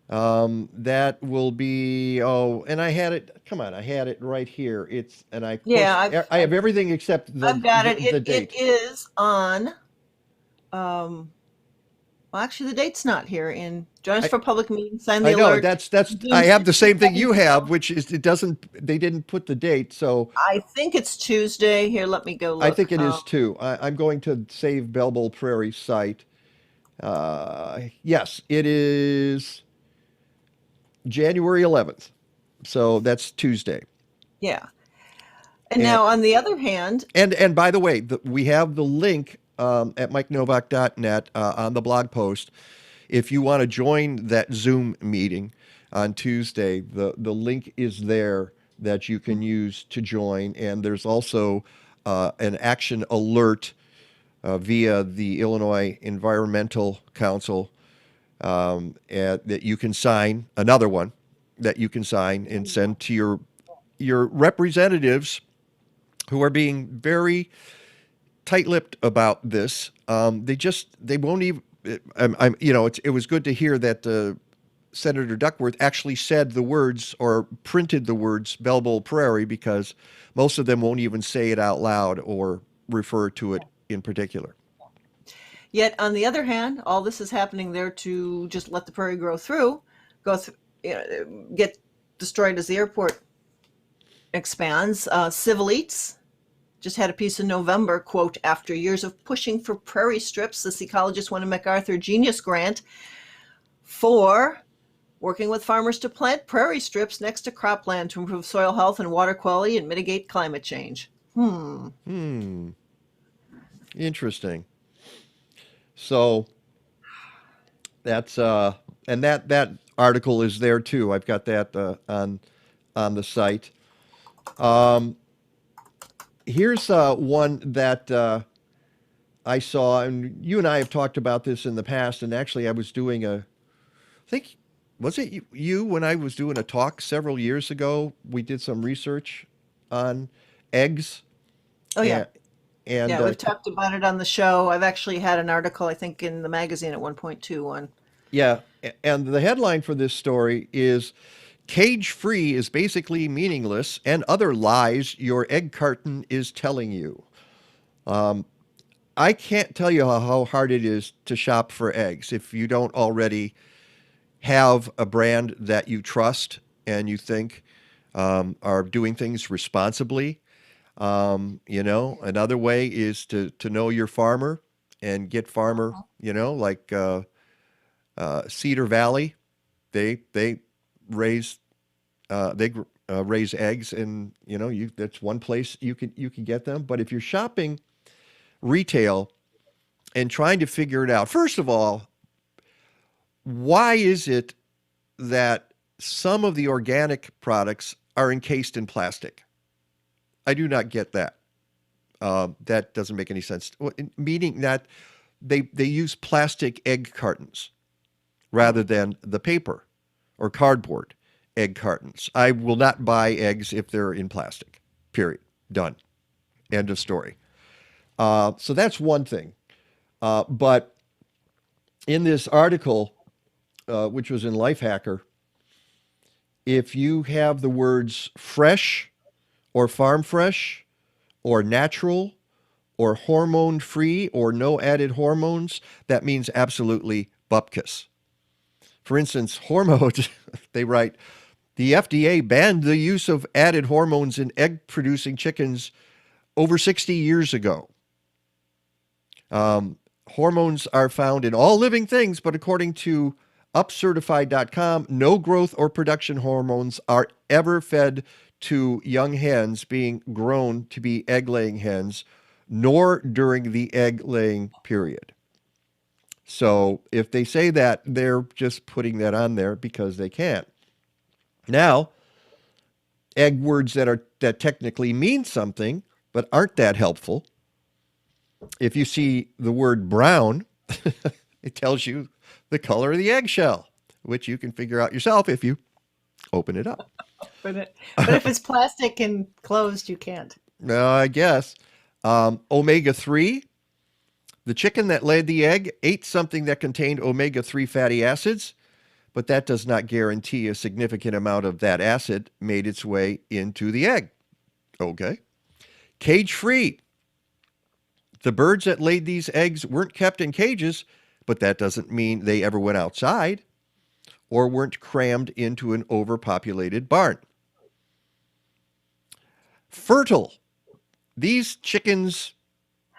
That will be, and I had it, I had it right here. I have everything except I've got it. The date. It is on, well, actually the date's not here join us for public meeting, sign the alert. I have the same thing you have, which is, they didn't put the date. So I think it's Tuesday. Here, let me go look. I think it is too. I'm going to Save Bellbowl Prairie site. Yes, it is January 11th. So that's Tuesday. Yeah. And now on the other hand. And by the way, we have the link at MikeNovak.net on the blog post. If you want to join that Zoom meeting on Tuesday, the link is there that you can use to join. And there's also an action alert via the Illinois Environmental Council that you can sign, another one that you can sign and send to your representatives who are being very tight-lipped about this. They won't even, it was good to hear that Senator Duckworth actually said the words or printed the words Bellbowl Prairie, because most of them won't even say it out loud or refer to it in particular. Yet, on the other hand, all this is happening there to just let the prairie go through, get destroyed as the airport expands. Civil Eats just had a piece in November, quote, after years of pushing for prairie strips, this ecologist won a MacArthur Genius Grant for working with farmers to plant prairie strips next to cropland to improve soil health and water quality and mitigate climate change. Interesting. So that's and that article is there too. I've got that on the site. Here's one that I saw, and you and I have talked about this in the past. And actually, I was doing was it you when I was doing a talk several years ago? We did some research on eggs. Oh yeah. And we've talked about it on the show. I've actually had an article, I think, in the magazine at one point too. Yeah, and the headline for this story is "Cage-free is basically meaningless and other lies your egg carton is telling you." I can't tell you how hard it is to shop for eggs if you don't already have a brand that you trust and you think are doing things responsibly. Another way is to know your farmer and get farmer, like Cedar Valley, they raise eggs, and that's one place you can get them. But if you're shopping retail and trying to figure it out, first of all, why is it that some of the organic products are encased in plastic? I do not get that. That doesn't make any sense. Meaning that they use plastic egg cartons rather than the paper or cardboard egg cartons. I will not buy eggs if they're in plastic. Period. Done. End of story. So that's one thing. But in this article, which was in Lifehacker, if you have the words fresh or farm fresh or natural or hormone free or no added hormones, that means absolutely bupkis. For instance, hormones, they write, the FDA banned the use of added hormones in egg-producing chickens over 60 years ago. Hormones are found in all living things, but according to upcertified.com, no growth or production hormones are ever fed to young hens being grown to be egg-laying hens, nor during the egg-laying period. So if they say that, they're just putting that on there because they can. Now, egg words that technically mean something but aren't that helpful. If you see the word brown, it tells you the color of the eggshell, which you can figure out yourself if you open it up. But if it's plastic and closed, you can't. No, I guess. Omega-3, the chicken that laid the egg ate something that contained omega-3 fatty acids, but that does not guarantee a significant amount of that acid made its way into the egg. Okay. Cage-free. The birds that laid these eggs weren't kept in cages, but that doesn't mean they ever went outside or weren't crammed into an overpopulated barn. Fertile. These chickens,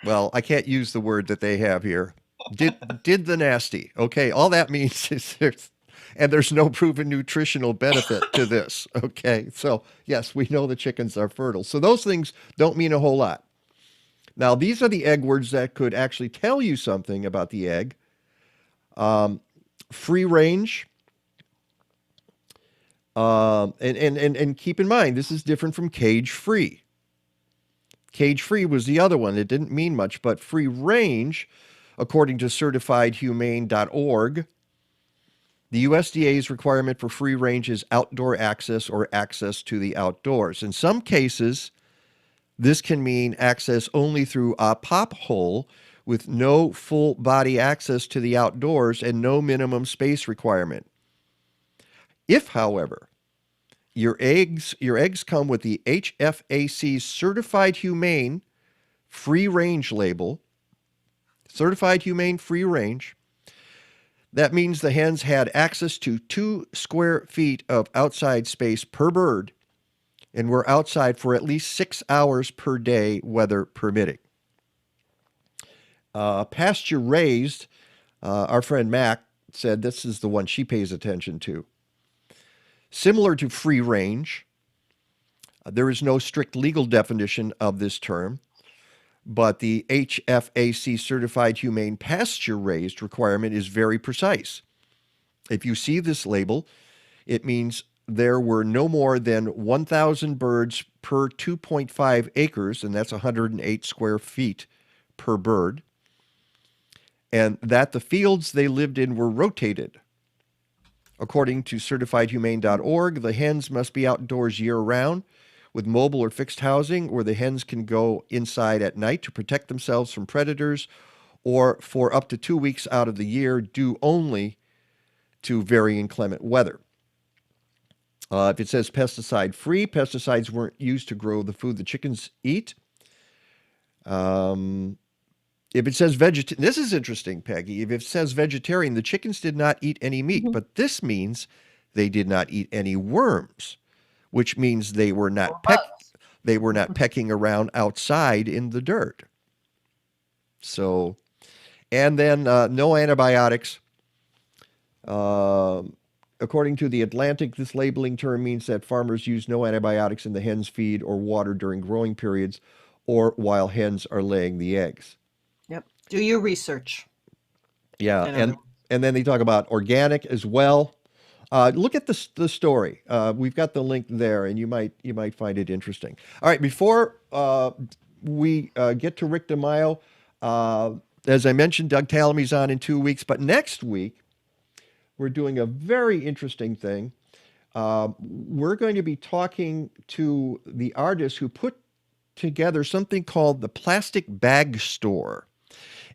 well, I can't use the word that they have here, did the nasty. Okay, all that means is there's no proven nutritional benefit to this. Okay, so yes, we know the chickens are fertile. So those things don't mean a whole lot. Now, these are the egg words that could actually tell you something about the egg. Free range. And keep in mind, this is different from cage free. Cage free was the other one. It didn't mean much, but free range, according to certifiedhumane.org, the USDA's requirement for free range is outdoor access or access to the outdoors. In some cases, this can mean access only through a pop hole with no full body access to the outdoors and no minimum space requirement. If, however, your eggs come with the HFAC Certified Humane Free Range label, Certified Humane Free Range, that means the hens had access to 2 square feet of outside space per bird and were outside for at least 6 hours per day, weather permitting. Pasture raised, our friend Mac said this is the one she pays attention to. Similar to free range, there is no strict legal definition of this term, but the HFAC Certified Humane Pasture Raised requirement is very precise. If you see this label, it means there were no more than 1,000 birds per 2.5 acres, and that's 108 square feet per bird, and that the fields they lived in were rotated. According to certifiedhumane.org, the hens must be outdoors year-round with mobile or fixed housing where the hens can go inside at night to protect themselves from predators or for up to 2 weeks out of the year due only to very inclement weather. If it says pesticide-free, pesticides weren't used to grow the food the chickens eat. If it says vegetarian, this is interesting, Peggy. If it says vegetarian, the chickens did not eat any meat, but this means they did not eat any worms, which means they were not pecking around outside in the dirt. So, and then no antibiotics. According to The Atlantic, this labeling term means that farmers use no antibiotics in the hen's feed or water during growing periods or while hens are laying the eggs. Yep. Do your research. Yeah, and then they talk about organic as well. Look at the story. We've got the link there, and you might find it interesting. All right, before we get to Rick DiMaio, as I mentioned, Doug Tallamy's on in 2 weeks, but next week we're doing a very interesting thing. We're going to be talking to the artist who put together something called the Plastic Bag Store.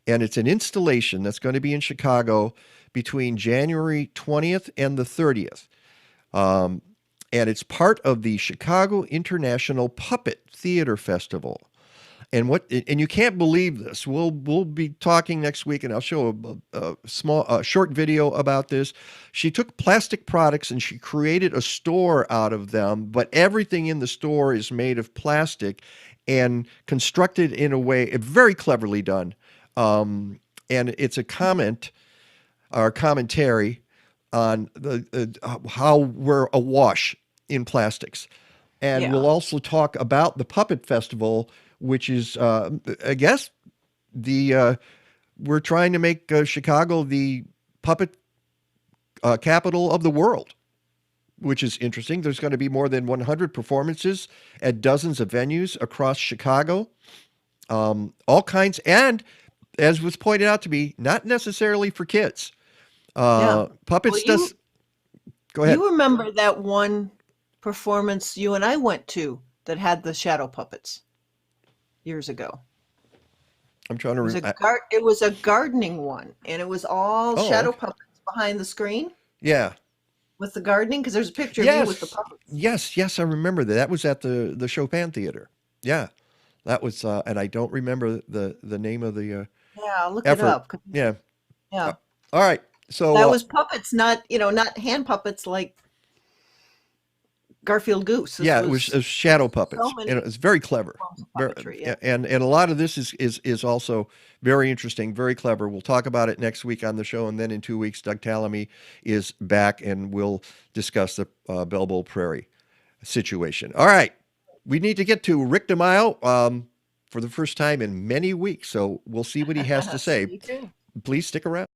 And it's an installation that's going to be in Chicago between January 20th and the 30th. and it's part of the Chicago International Puppet Theater Festival. And you can't believe this. We'll be talking next week, and I'll show a short video about this. She took plastic products and she created a store out of them, but everything in the store is made of plastic and constructed in a way very cleverly done. And it's a comment or commentary on how we're awash in plastics. And we'll also talk about the Puppet Festival, which is, I guess, we're trying to make Chicago the puppet capital of the world, which is interesting. There's going to be more than 100 performances at dozens of venues across Chicago, all kinds, and as was pointed out to me, not necessarily for kids. Puppets Well, Go ahead. You remember that one performance you and I went to that had the shadow puppets years ago? I'm trying to remember. It was a gardening one, and it was all shadow okay. puppets behind the screen Yeah. with the gardening, because there's a picture of you with the puppets. Yes, I remember that. That was at the Chopin Theater. Yeah, that was, and I don't remember the name of the Yeah, look effort. it up. Yeah. Yeah, All right. So that was puppets, not hand puppets like Garfield Goose. This it was shadow puppets, so many and it was very clever. forms of puppetry, yeah. And a lot of this is also very interesting, very clever. We'll talk about it next week on the show, and then in 2 weeks, Doug Tallamy is back, and we'll discuss the Bell Bowl Prairie situation. All right, we need to get to Rick DiMaio for the first time in many weeks, so we'll see what he has to say. Me too. Please stick around.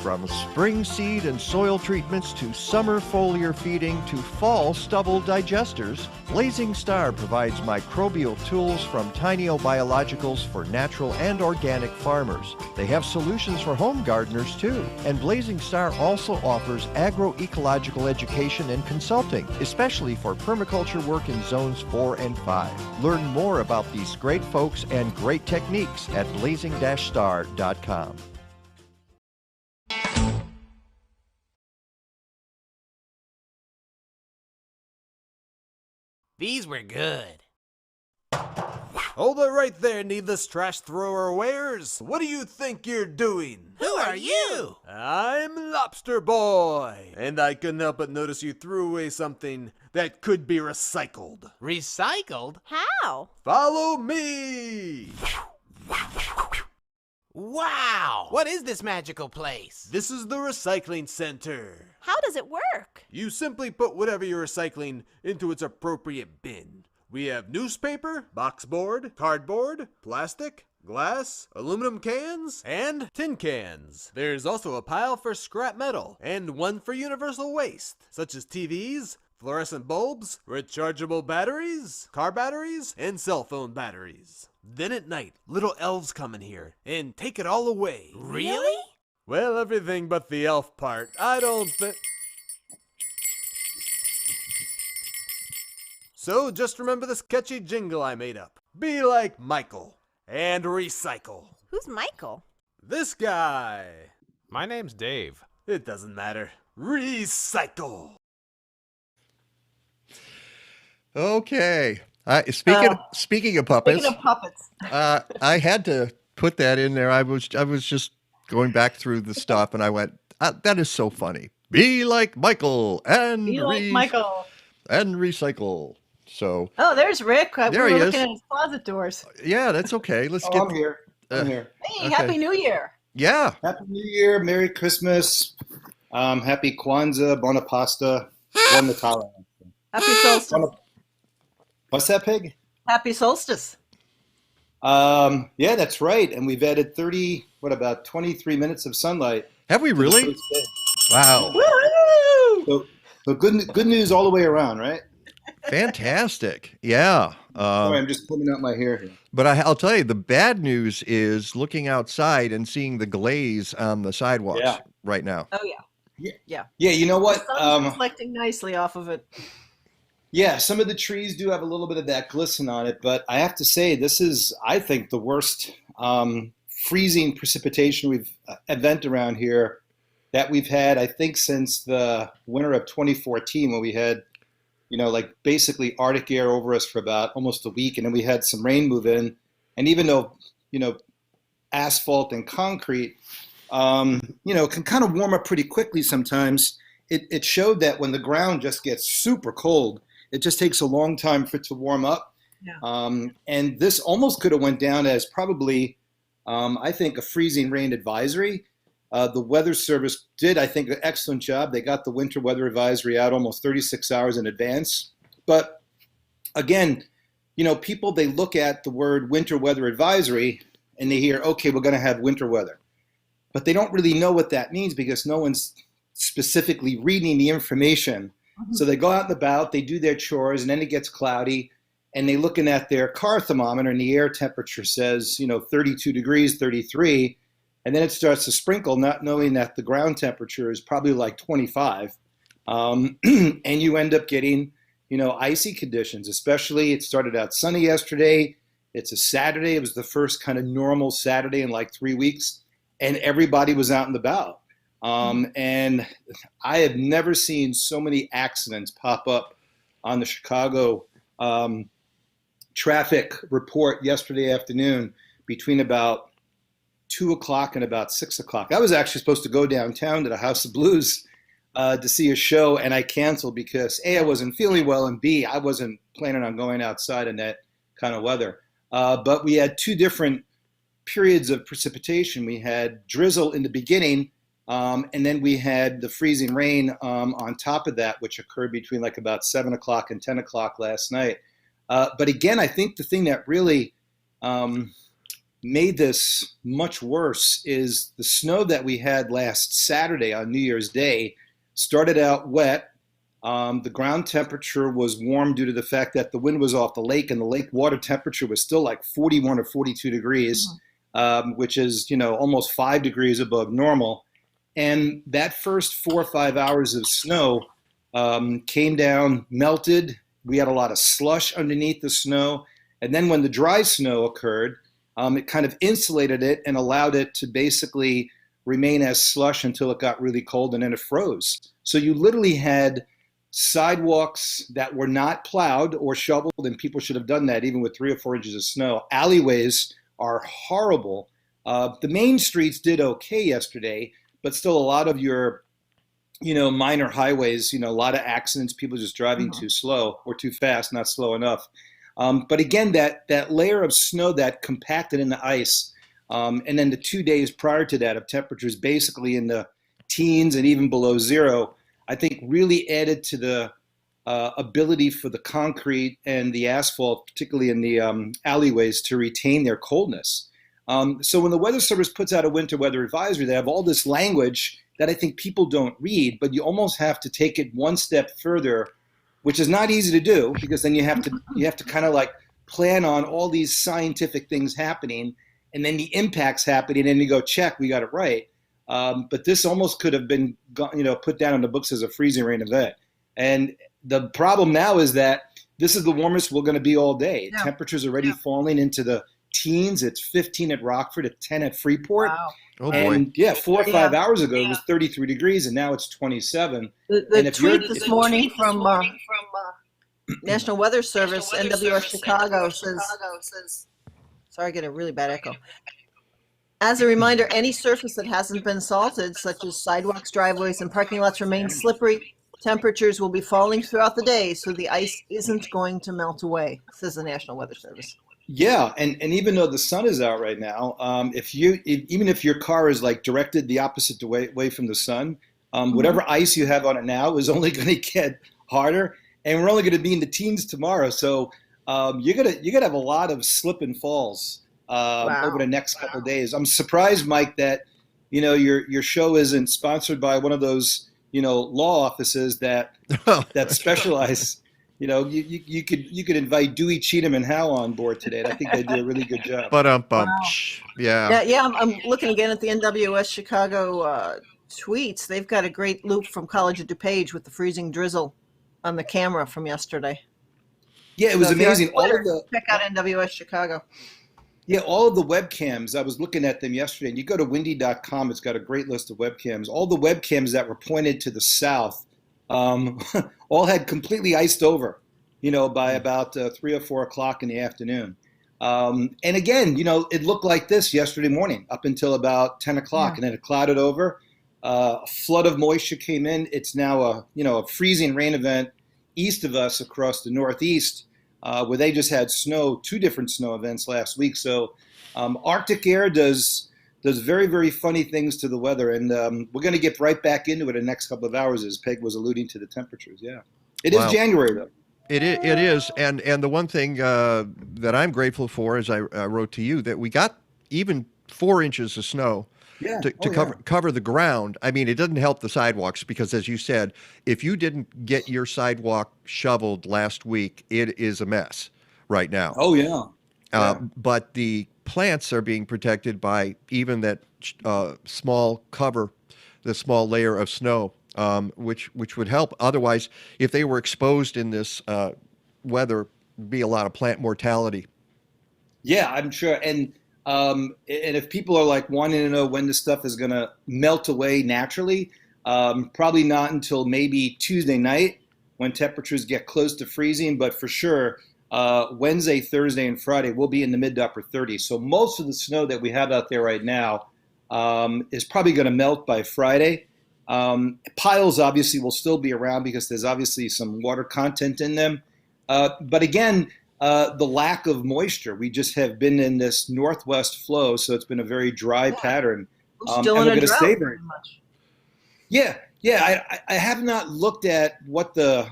From spring seed and soil treatments to summer foliar feeding to fall stubble digesters, Blazing Star provides microbial tools from Tineo Biologicals for natural and organic farmers. They have solutions for home gardeners too. And Blazing Star also offers agroecological education and consulting, especially for permaculture work in zones 4 and 5. Learn more about these great folks and great techniques at blazing-star.com. These were good. Hold it right there, needless trash thrower wares. What do you think you're doing? Who are you? I'm Lobster Boy, and I couldn't help but notice you threw away something that could be recycled. Recycled? How? Follow me! Wow! What is this magical place? This is the recycling center. How does it work? You simply put whatever you're recycling into its appropriate bin. We have newspaper, boxboard, cardboard, plastic, glass, aluminum cans, and tin cans. There's also a pile for scrap metal and one for universal waste, such as TVs, fluorescent bulbs, rechargeable batteries, car batteries, and cell phone batteries. Then at night, little elves come in here and take it all away. Really? Well, everything but the elf part. I don't think... So just remember this catchy jingle I made up. Be like Michael and recycle. Who's Michael? This guy. My name's Dave. It doesn't matter. Recycle. Okay. Speaking of puppets, I had to put that in there. I was just going back through the stuff, and I went, "That is so funny." Be like Michael and and recycle. So. Oh, there's Rick. There we he were is. looking at his closet doors. Yeah, that's okay. Let's get. I'm here. Hey, okay. Happy New Year. Yeah. Happy New Year. Merry Christmas. Happy Kwanzaa. Buona pasta. Buon Natale. Happy solstice. What's that, Pig? Happy solstice. Yeah, that's right. And we've added 23 minutes of sunlight. Have we really? Wow. Woo! So good news all the way around, right? Fantastic. Yeah. Sorry, I'm just pulling out my hair here. But I'll tell you, the bad news is looking outside and seeing the glaze on the sidewalks right now. Oh, yeah. Yeah, you know what? The sun's reflecting nicely off of it. Yeah, some of the trees do have a little bit of that glisten on it, but I have to say this is, I think, the worst freezing precipitation event around here that we've had, I think, since the winter of 2014, when we had, like basically Arctic air over us for about almost a week, and then we had some rain move in. And even though, asphalt and concrete, can kind of warm up pretty quickly sometimes, it showed that when the ground just gets super cold, it just takes a long time for it to warm up. Yeah. And this almost could have went down as probably, I think, a freezing rain advisory. The Weather Service did, I think, an excellent job. They got the winter weather advisory out almost 36 hours in advance. But again, people, they look at the word winter weather advisory and they hear, okay, we're going to have winter weather. But they don't really know what that means because no one's specifically reading the information. Mm-hmm. So they go out and about, they do their chores, and then it gets cloudy, and they're looking at their car thermometer, and the air temperature says, 32 degrees, 33, and then it starts to sprinkle, not knowing that the ground temperature is probably like 25. And you end up getting, icy conditions, especially it started out sunny yesterday. It's a Saturday. It was the first kind of normal Saturday in like 3 weeks, and everybody was out and about. And I have never seen so many accidents pop up on the Chicago traffic report yesterday afternoon between about 2 o'clock and about 6 o'clock. I was actually supposed to go downtown to the House of Blues to see a show, and I canceled because A, I wasn't feeling well, and B, I wasn't planning on going outside in that kind of weather. But we had two different periods of precipitation. We had drizzle in the beginning, and then we had the freezing rain on top of that, which occurred between like about 7 o'clock and 10 o'clock last night. But again, I think the thing that really made this much worse is the snow that we had last Saturday on New Year's Day started out wet. The ground temperature was warm due to the fact that the wind was off the lake, and the lake water temperature was still like 41 or 42 degrees, which is, almost 5 degrees above normal. And that first 4 or 5 hours of snow came down, melted. We had a lot of slush underneath the snow. And then when the dry snow occurred, it kind of insulated it and allowed it to basically remain as slush until it got really cold, and then it froze. So you literally had sidewalks that were not plowed or shoveled, and people should have done that even with 3 or 4 inches of snow. Alleyways are horrible. The main streets did okay yesterday, but still a lot of your, minor highways, a lot of accidents, people just driving too slow or too fast, not slow enough. But again, that layer of snow that compacted in the ice, and then the 2 days prior to that of temperatures basically in the teens and even below zero, I think really added to the ability for the concrete and the asphalt, particularly in the alleyways, to retain their coldness. So when the Weather Service puts out a winter weather advisory, they have all this language that I think people don't read, but you almost have to take it one step further, which is not easy to do, because then you have to kind of like plan on all these scientific things happening, and then the impacts happening, and you go, check, we got it right. But this almost could have been, put down in the books as a freezing rain event. And the problem now is that this is the warmest we're going to be all day. Yeah. Temperatures already falling into the teens. It's 15 at Rockford, at 10 at Freeport. Wow. Oh, and boy. 4 or 5 hours ago, it was 33 degrees, and now it's 27. The tweet this morning from National Weather Service, NWS Chicago, says, sorry, I get a really bad echo. As a reminder, any surface that hasn't been salted, such as sidewalks, driveways, and parking lots, remain slippery. Temperatures will be falling throughout the day, so the ice isn't going to melt away, says the National Weather Service. Yeah, and even though the sun is out right now, even if your car is like directed the opposite way from the sun, whatever ice you have on it now is only going to get harder, and we're only going to be in the teens tomorrow. So you're gonna have a lot of slip and falls over the next couple of days. I'm surprised, Mike, that your show isn't sponsored by one of those law offices that specialize. You could invite Dewey, Cheatham, and Howe on board today. I think they do a really good job. But yeah. I'm looking again at the NWS Chicago tweets. They've got a great loop from College of DuPage with the freezing drizzle on the camera from yesterday. Yeah, it was amazing. Check out NWS Chicago. Yeah, all of the webcams, I was looking at them yesterday, and you go to windy.com, it's got a great list of webcams. All the webcams that were pointed to the south all had completely iced over, by about 3 or 4 o'clock in the afternoon. And again, it looked like this yesterday morning up until about 10 o'clock, and then it clouded over. A flood of moisture came in. It's now a freezing rain event east of us across the Northeast, where they just had snow, 2 different snow events last week. So Arctic air does very, very funny things to the weather. And we're going to get right back into it in the next couple of hours, as Peg was alluding to the temperatures. Yeah. It is January, though. It is. And the one thing that I'm grateful for, as I wrote to you, that we got even 4 inches of snow. To cover the ground. I mean, it doesn't help the sidewalks because, as you said, if you didn't get your sidewalk shoveled last week, it is a mess right now. Oh, yeah. But the plants are being protected by even that small cover, the small layer of snow, which would help. Otherwise, if they were exposed in this weather, there'd be a lot of plant mortality. Yeah, I'm sure. And if people are like wanting to know when this stuff is going to melt away naturally, probably not until maybe Tuesday night when temperatures get close to freezing. But for sure, Wednesday, Thursday, and Friday will be in the mid to upper 30s. So most of the snow that we have out there right now is probably going to melt by Friday. Piles obviously will still be around because there's obviously some water content in them. But again, the lack of moisture. We just have been in this northwest flow, so it's been a very dry pattern. Still in a drought, very much. Yeah. I have not looked at what the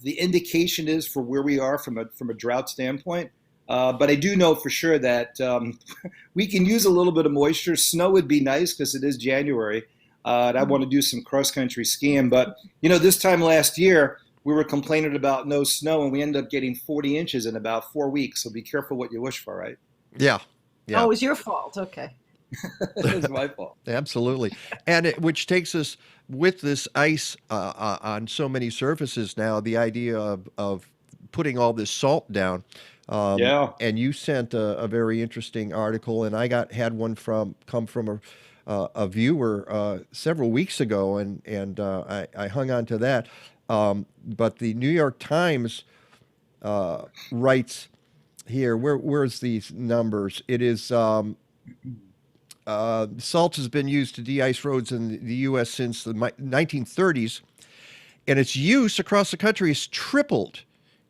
indication is for where we are from a drought standpoint, but I do know for sure that we can use a little bit of moisture. Snow would be nice because it is January, and I want to do some cross country skiing. But this time last year, we were complaining about no snow, and we ended up getting 40 inches in about 4 weeks. So be careful what you wish for, right? Yeah. Oh, it was your fault. Okay. It was my fault. Absolutely. And which takes us, with this ice on so many surfaces now, the idea of putting all this salt down. And you sent a very interesting article, and I had one come from a viewer several weeks ago, and I hung on to that. But the New York Times writes here, where's these numbers? It is salt has been used to de-ice roads in the U.S. since the 1930s, and its use across the country has tripled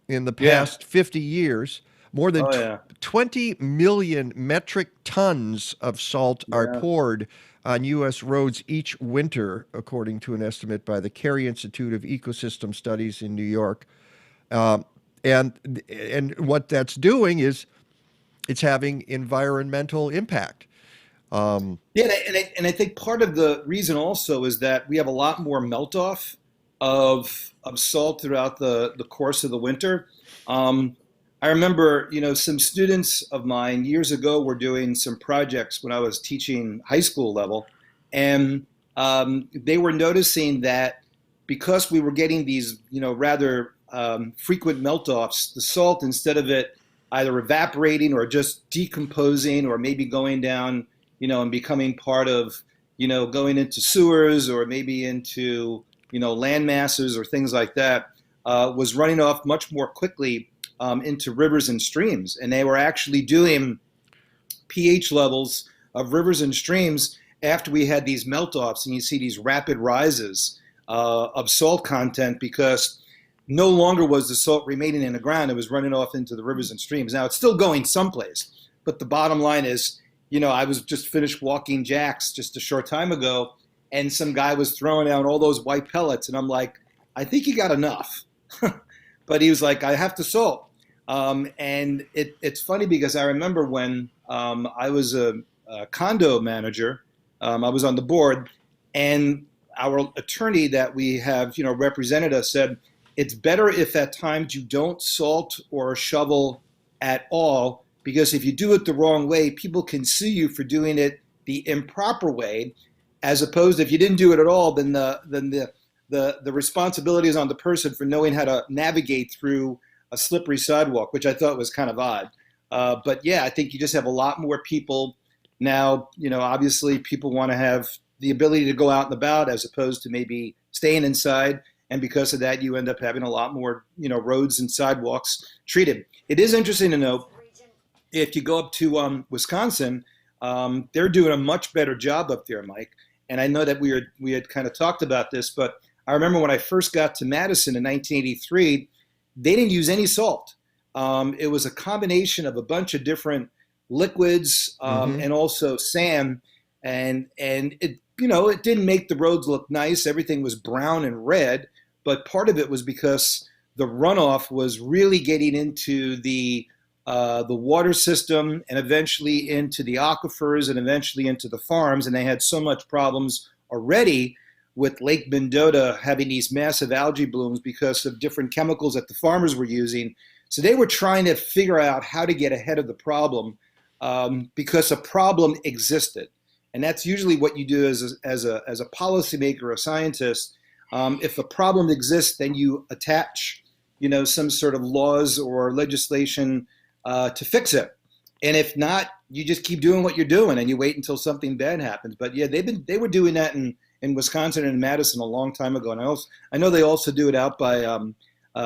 in the past 50 years. More than 20 million metric tons of salt are poured on U.S. roads each winter, according to an estimate by the Cary Institute of Ecosystem Studies in New York. And what that's doing is it's having environmental impact. And I think part of the reason also is that we have a lot more melt-off of salt throughout the course of the winter. I remember, some students of mine years ago were doing some projects when I was teaching high school level, and they were noticing that because we were getting these, rather frequent melt-offs, the salt, instead of it either evaporating or just decomposing or maybe going down, and becoming part of, going into sewers or maybe into, land masses or things like that, was running off much more quickly into rivers and streams. And they were actually doing pH levels of rivers and streams after we had these melt-offs, and you see these rapid rises of salt content because no longer was the salt remaining in the ground. It was running off into the rivers and streams. Now, it's still going someplace, but the bottom line is, I was just finished walking Jack's just a short time ago, and some guy was throwing out all those white pellets, and I'm like, I think you got enough. But he was like, I have to salt. And it's funny because I remember when I was a condo manager, I was on the board, and our attorney that we have, represented us said, it's better if at times you don't salt or shovel at all, because if you do it the wrong way, people can sue you for doing it the improper way, as opposed to if you didn't do it at all, then the responsibility is on the person for knowing how to navigate through a slippery sidewalk, which I thought was kind of odd. But yeah, I think you just have a lot more people now. Obviously people want to have the ability to go out and about as opposed to maybe staying inside. And because of that, you end up having a lot more, roads and sidewalks treated. It is interesting to note, if you go up to Wisconsin, they're doing a much better job up there, Mike. And I know that we had kind of talked about this, but I remember when I first got to Madison in 1983, they didn't use any salt. It was a combination of a bunch of different liquids and also sand, and it it didn't make the roads look nice. Everything was brown and red, but part of it was because the runoff was really getting into the water system and eventually into the aquifers and eventually into the farms, and they had so much problems already with Lake Mendota having these massive algae blooms because of different chemicals that the farmers were using. So they were trying to figure out how to get ahead of the problem because a problem existed. And that's usually what you do as a policymaker or a scientist. If a problem exists, then you attach, some sort of laws or legislation to fix it. And if not, you just keep doing what you're doing and you wait until something bad happens. But yeah, they were doing that in Wisconsin and Madison a long time ago. And I know they also do it out by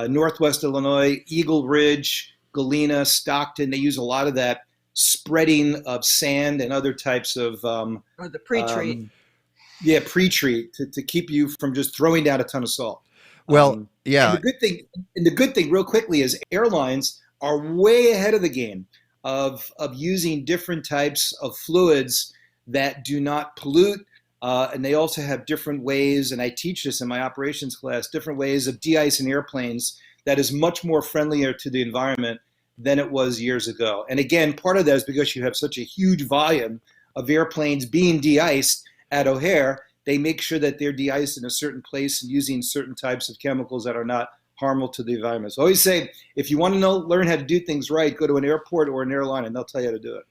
Northwest Illinois, Eagle Ridge, Galena, Stockton. They use a lot of that spreading of sand and other types of or the pre-treat. Pre-treat to keep you from just throwing down a ton of salt. Well, yeah. And the good thing, real quickly, is airlines are way ahead of the game of using different types of fluids that do not pollute. And they also have different ways, and I teach this in my operations class, different ways of de-icing airplanes that is much more friendlier to the environment than it was years ago. And again, part of that is because you have such a huge volume of airplanes being de-iced at O'Hare. They make sure that they're de-iced in a certain place and using certain types of chemicals that are not harmful to the environment. So I always say, if you want to learn how to do things right, go to an airport or an airline and they'll tell you how to do it.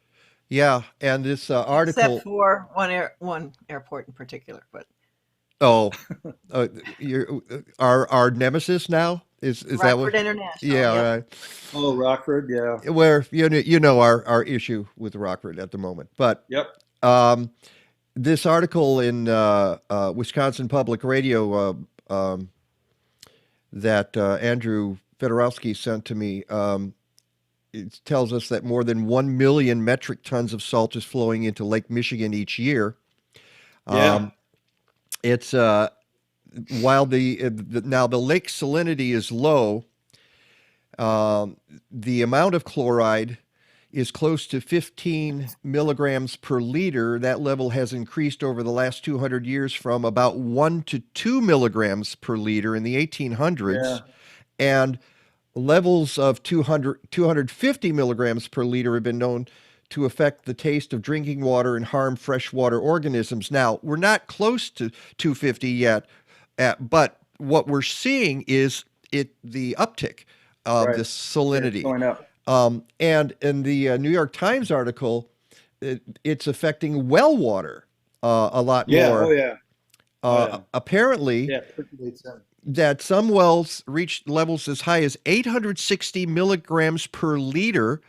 Yeah, and this article. Except for one airport in particular, but. Our nemesis now is Rockford that what? International? Yeah, yep. right. Oh, Rockford, yeah. Where our issue with Rockford at the moment, but yep. This article in Wisconsin Public Radio that Andrew Fedorowski sent to me. It tells us that more than 1 million metric tons of salt is flowing into Lake Michigan each year. Yeah. It's while the lake salinity is low, the amount of chloride is close to 15 milligrams per liter. That level has increased over the last 200 years from about 1 to 2 milligrams per liter in the 1800s, and levels of 250 milligrams per liter have been known to affect the taste of drinking water and harm freshwater organisms. Now, we're not close to 250 yet, but what we're seeing is the uptick of the salinity. It's going up. And in the New York Times article, it's affecting well water a lot more. Apparently, that some wells reach levels as high as 860 milligrams per liter.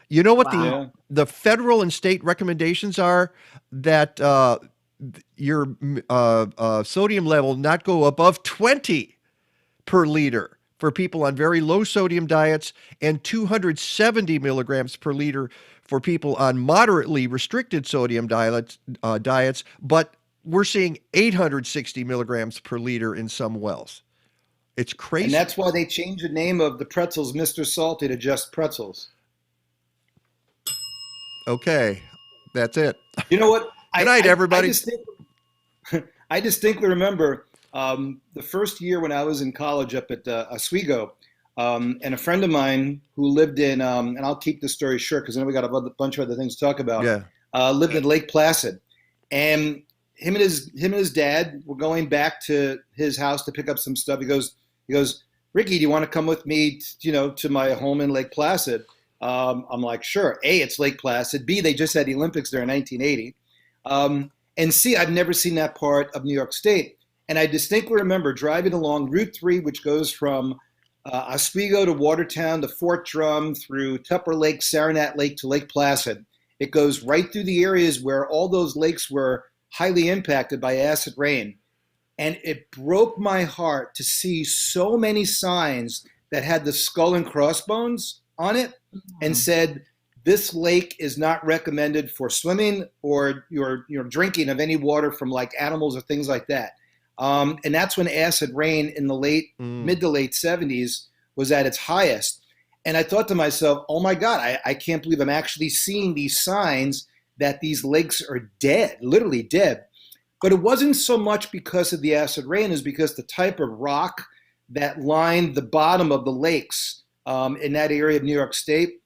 You know what the federal and state recommendations are? That your sodium level not go above 20 per liter for people on very low sodium diets, and 270 milligrams per liter for people on moderately restricted sodium diets. But we're seeing 860 milligrams per liter in some wells. It's crazy. And that's why they changed the name of the pretzels, Mr. Salty, to just pretzels. Okay, that's it. You know what? Good night, everybody. I distinctly remember the first year when I was in college up at Oswego, and a friend of mine who lived in, and I'll keep this story short because then we got a bunch of other things to talk about. Lived in Lake Placid, and him and his dad were going back to his house to pick up some stuff. He goes, Ricky, do you want to come with me, to my home in Lake Placid? I'm like, sure. A, it's Lake Placid. B, they just had the Olympics there in 1980. And C, I've never seen that part of New York State. And I distinctly remember driving along Route 3, which goes from Oswego to Watertown to Fort Drum through Tupper Lake, Saranac Lake to Lake Placid. It goes right through the areas where all those lakes were highly impacted by acid rain. And it broke my heart to see so many signs that had the skull and crossbones on it and said, this lake is not recommended for swimming or your drinking of any water from like animals or things like that. And that's when acid rain in the mid to late 70s was at its highest. And I thought to myself, oh my God, I can't believe I'm actually seeing these signs that these lakes are dead, literally dead. But it wasn't so much because of the acid rain, as because the type of rock that lined the bottom of the lakes in that area of New York State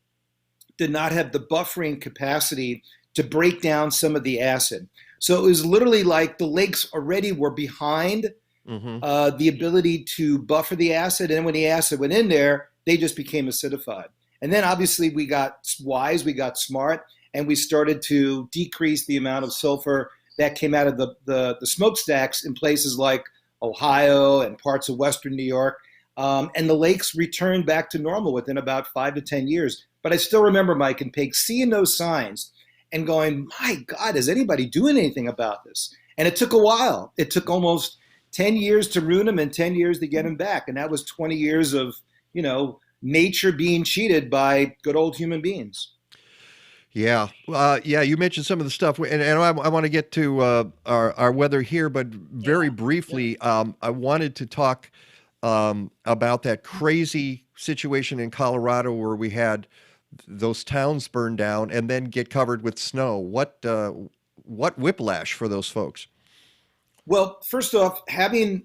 did not have the buffering capacity to break down some of the acid. So it was literally like the lakes already were behind the ability to buffer the acid. And when the acid went in there, they just became acidified. And then obviously we got wise, we got smart, and we started to decrease the amount of sulfur that came out of the smokestacks in places like Ohio and parts of Western New York. And the lakes returned back to normal within about 5 to 10 years. But I still remember, Mike and Peg, seeing those signs and going, my God, is anybody doing anything about this? And it took a while. It took almost 10 years to ruin them and 10 years to get them back. And that was 20 years of, nature being cheated by good old human beings. Yeah. You mentioned some of the stuff, and I want to get to our weather here, but very briefly, I wanted to talk about that crazy situation in Colorado where we had those towns burned down and then get covered with snow. What whiplash for those folks? Well, first off, having,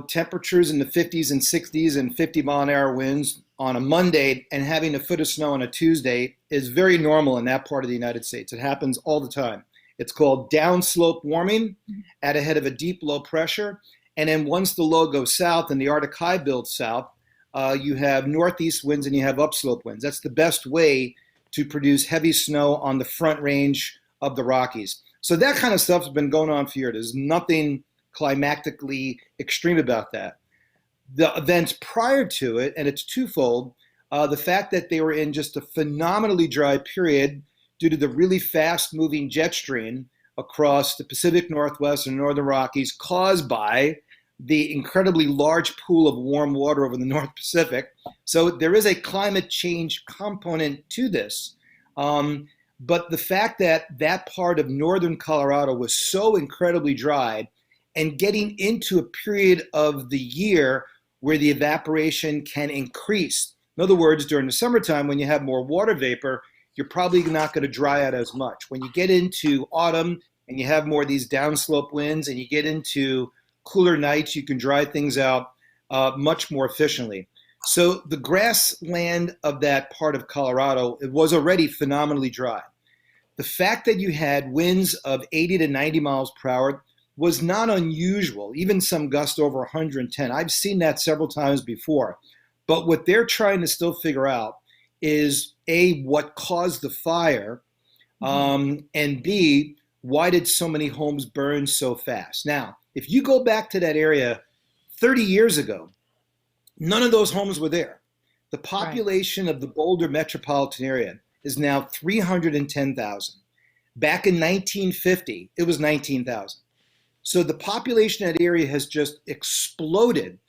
temperatures in the 50s and 60s and 50-mile-an-hour winds on a Monday and having a foot of snow on a Tuesday is very normal in that part of the United States. It happens all the time. It's called downslope warming at a head of a deep low pressure. And then once the low goes south and the Arctic high builds south, you have northeast winds and you have upslope winds. That's the best way to produce heavy snow on the front range of the Rockies. So that kind of stuff has been going on for years. There's nothing climatically extreme about that. The events prior to it, and it's twofold, the fact that they were in just a phenomenally dry period due to the really fast-moving jet stream across the Pacific Northwest and Northern Rockies caused by the incredibly large pool of warm water over the North Pacific. So there is a climate change component to this. But the fact that that part of northern Colorado was so incredibly dry and getting into a period of the year where the evaporation can increase. In other words, during the summertime, when you have more water vapor, you're probably not going to dry out as much. When you get into autumn and you have more of these downslope winds and you get into cooler nights, you can dry things out much more efficiently. So the grassland of that part of Colorado, it was already phenomenally dry. The fact that you had winds of 80 to 90 miles per hour was not unusual, even some gusts over 110. I've seen that several times before. But what they're trying to still figure out is A, what caused the fire, and B, why did so many homes burn so fast? Now, if you go back to that area 30 years ago, none of those homes were there. The population of the Boulder metropolitan area is now 310,000. Back in 1950, it was 19,000. So the population in that area has just exploded.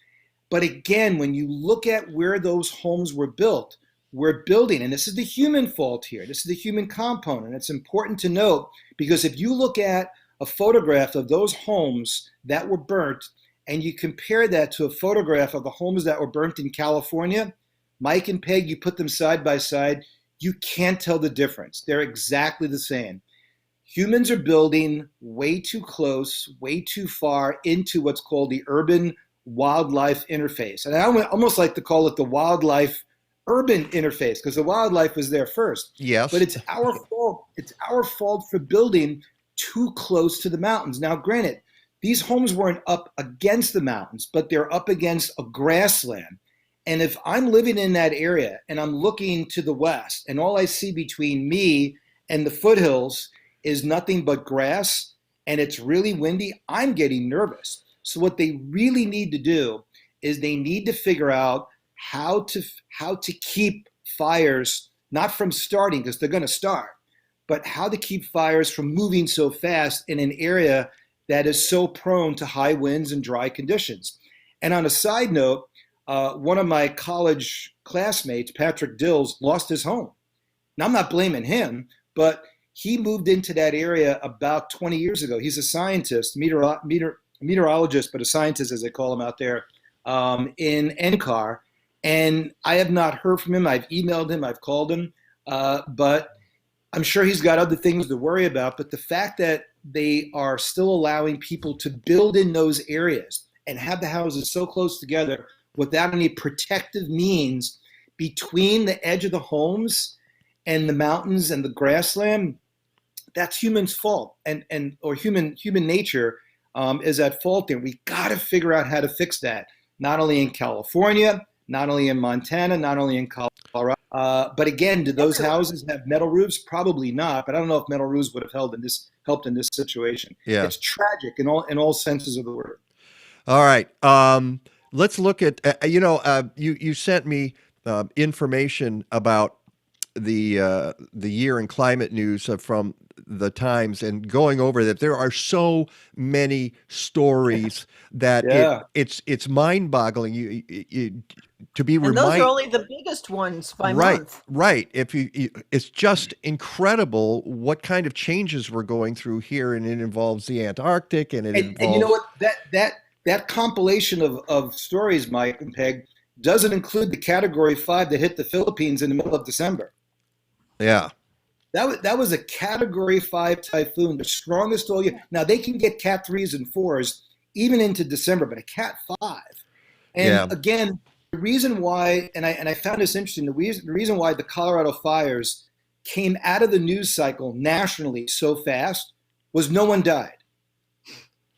But again, when you look at where those homes were built, we're building, and this is the human fault here. This is the human component. It's important to note, because if you look at a photograph of those homes that were burnt and you compare that to a photograph of the homes that were burnt in California, Mike and Peg, you put them side by side, you can't tell the difference. They're exactly the same. Humans are building way too close, way too far into what's called the urban wildlife interface. And I almost like to call it the wildlife urban interface, because the wildlife was there first. Yes. But it's our fault. It's our fault for building too close to the mountains. Now, granted, these homes weren't up against the mountains, but they're up against a grassland. And if I'm living in that area and I'm looking to the west and all I see between me and the foothills is nothing but grass and it's really windy, I'm getting nervous. So what they really need to do is they need to figure out how to keep fires not from starting, because they're going to start, but how to keep fires from moving so fast in an area that is so prone to high winds and dry conditions. And on a side note, one of my college classmates, Patrick Dills, lost his home. Now, I'm not blaming him, but he moved into that area about 20 years ago. He's a scientist, meteorologist, but a scientist, as they call him out there, in NCAR. And I have not heard from him. I've emailed him, I've called him, but I'm sure he's got other things to worry about. But the fact that they are still allowing people to build in those areas and have the houses so close together without any protective means between the edge of the homes and the mountains and the grassland, that's humans' fault, or human nature is at fault there. We got to figure out how to fix that, not only in California, not only in Montana, not only in Colorado. But again, do those houses have metal roofs? Probably not. But I don't know if metal roofs would have helped in this situation. Yeah. It's tragic in all senses of the word. All right. Let's look at, you sent me information about the year in climate news from the Times, and going over that, there are so many stories that it's mind-boggling. You to be reminded. And those are only the biggest ones by month. Right. It's just incredible what kind of changes we're going through here, and it involves the Antarctic, and involves. And you know what? That compilation of stories, Mike and Peg, doesn't include the Category 5 that hit the Philippines in the middle of December. Yeah. That was a Category 5 typhoon, the strongest all year. Now, they can get Cat 3s and 4s even into December, but a Cat 5. And again, the reason why, and I found this interesting, the reason why the Colorado fires came out of the news cycle nationally so fast was no one died.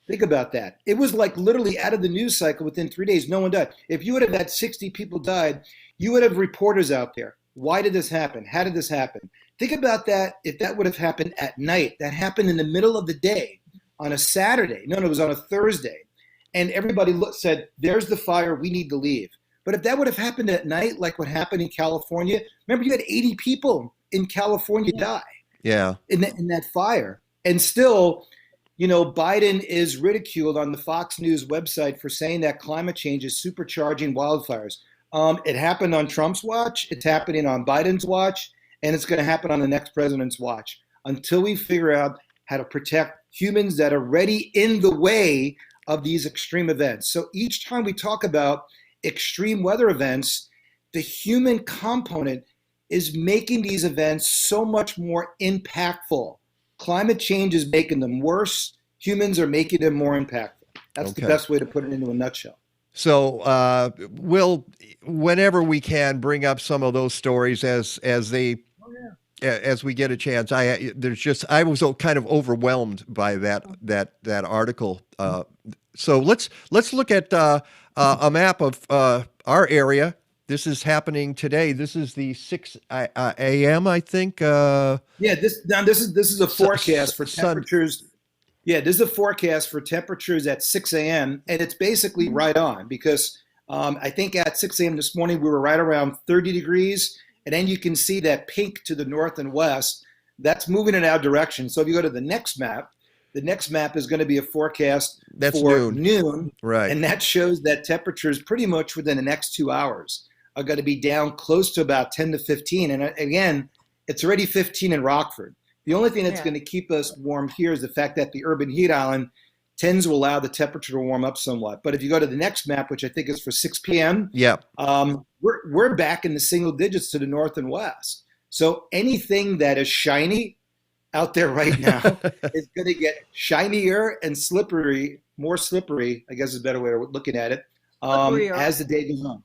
Think about that. It was like literally out of the news cycle within 3 days, no one died. If you would have had 60 people died, you would have reporters out there. Why did this happen? How did this happen? Think about that. If that would have happened at night, that happened in the middle of the day on a Saturday. No, it was on a Thursday. And everybody said, there's the fire, we need to leave. But if that would have happened at night, like what happened in California, remember you had 80 people in California die in that fire. And still, Biden is ridiculed on the Fox News website for saying that climate change is supercharging wildfires. It happened on Trump's watch, it's happening on Biden's watch, and it's going to happen on the next president's watch until we figure out how to protect humans that are already in the way of these extreme events. So each time we talk about extreme weather events, the human component is making these events so much more impactful. Climate change is making them worse. Humans are making them more impactful. That's the best way to put it into a nutshell. So we'll, whenever we can, bring up some of those stories as we get a chance. I was kind of overwhelmed by that article. So let's look at a map of our area. This is happening today. This is the 6 a.m. I think. This is a forecast for temperatures. Yeah, this is a forecast for temperatures at 6 a.m. and it's basically right on because I think at 6 a.m. this morning we were right around 30 degrees, and then you can see that pink to the north and west. That's moving in our direction. So if you go to the next map is going to be a forecast for noon, right? And that shows that temperatures pretty much within the next 2 hours are going to be down close to about 10 to 15. And again, it's already 15 in Rockford. The only thing that's going to keep us warm here is the fact that the urban heat island tends to allow the temperature to warm up somewhat. But if you go to the next map, which I think is for 6 p.m., we're back in the single digits to the north and west. So anything that is shiny out there right now is going to get shinier and slippery, more slippery, I guess is a better way of looking at it, as the day goes on.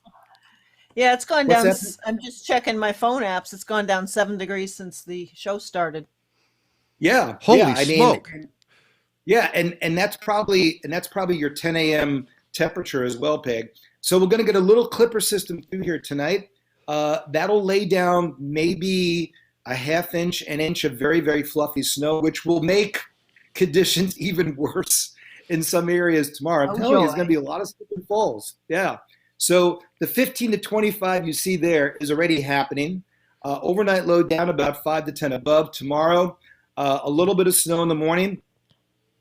Yeah, it's gone down. I'm just checking my phone apps. It's gone down 7 degrees since the show started. Yeah. Holy smoke. And that's probably your 10 a.m. temperature as well, Peg. So we're going to get a little clipper system through here tonight. That'll lay down maybe a half inch, an inch of very, very fluffy snow, which will make conditions even worse in some areas tomorrow. I'm telling you, it's going to be a lot of slip and falls. Yeah. So the 15 to 25 you see there is already happening. Overnight low down about 5 to 10 above. Tomorrow, a little bit of snow in the morning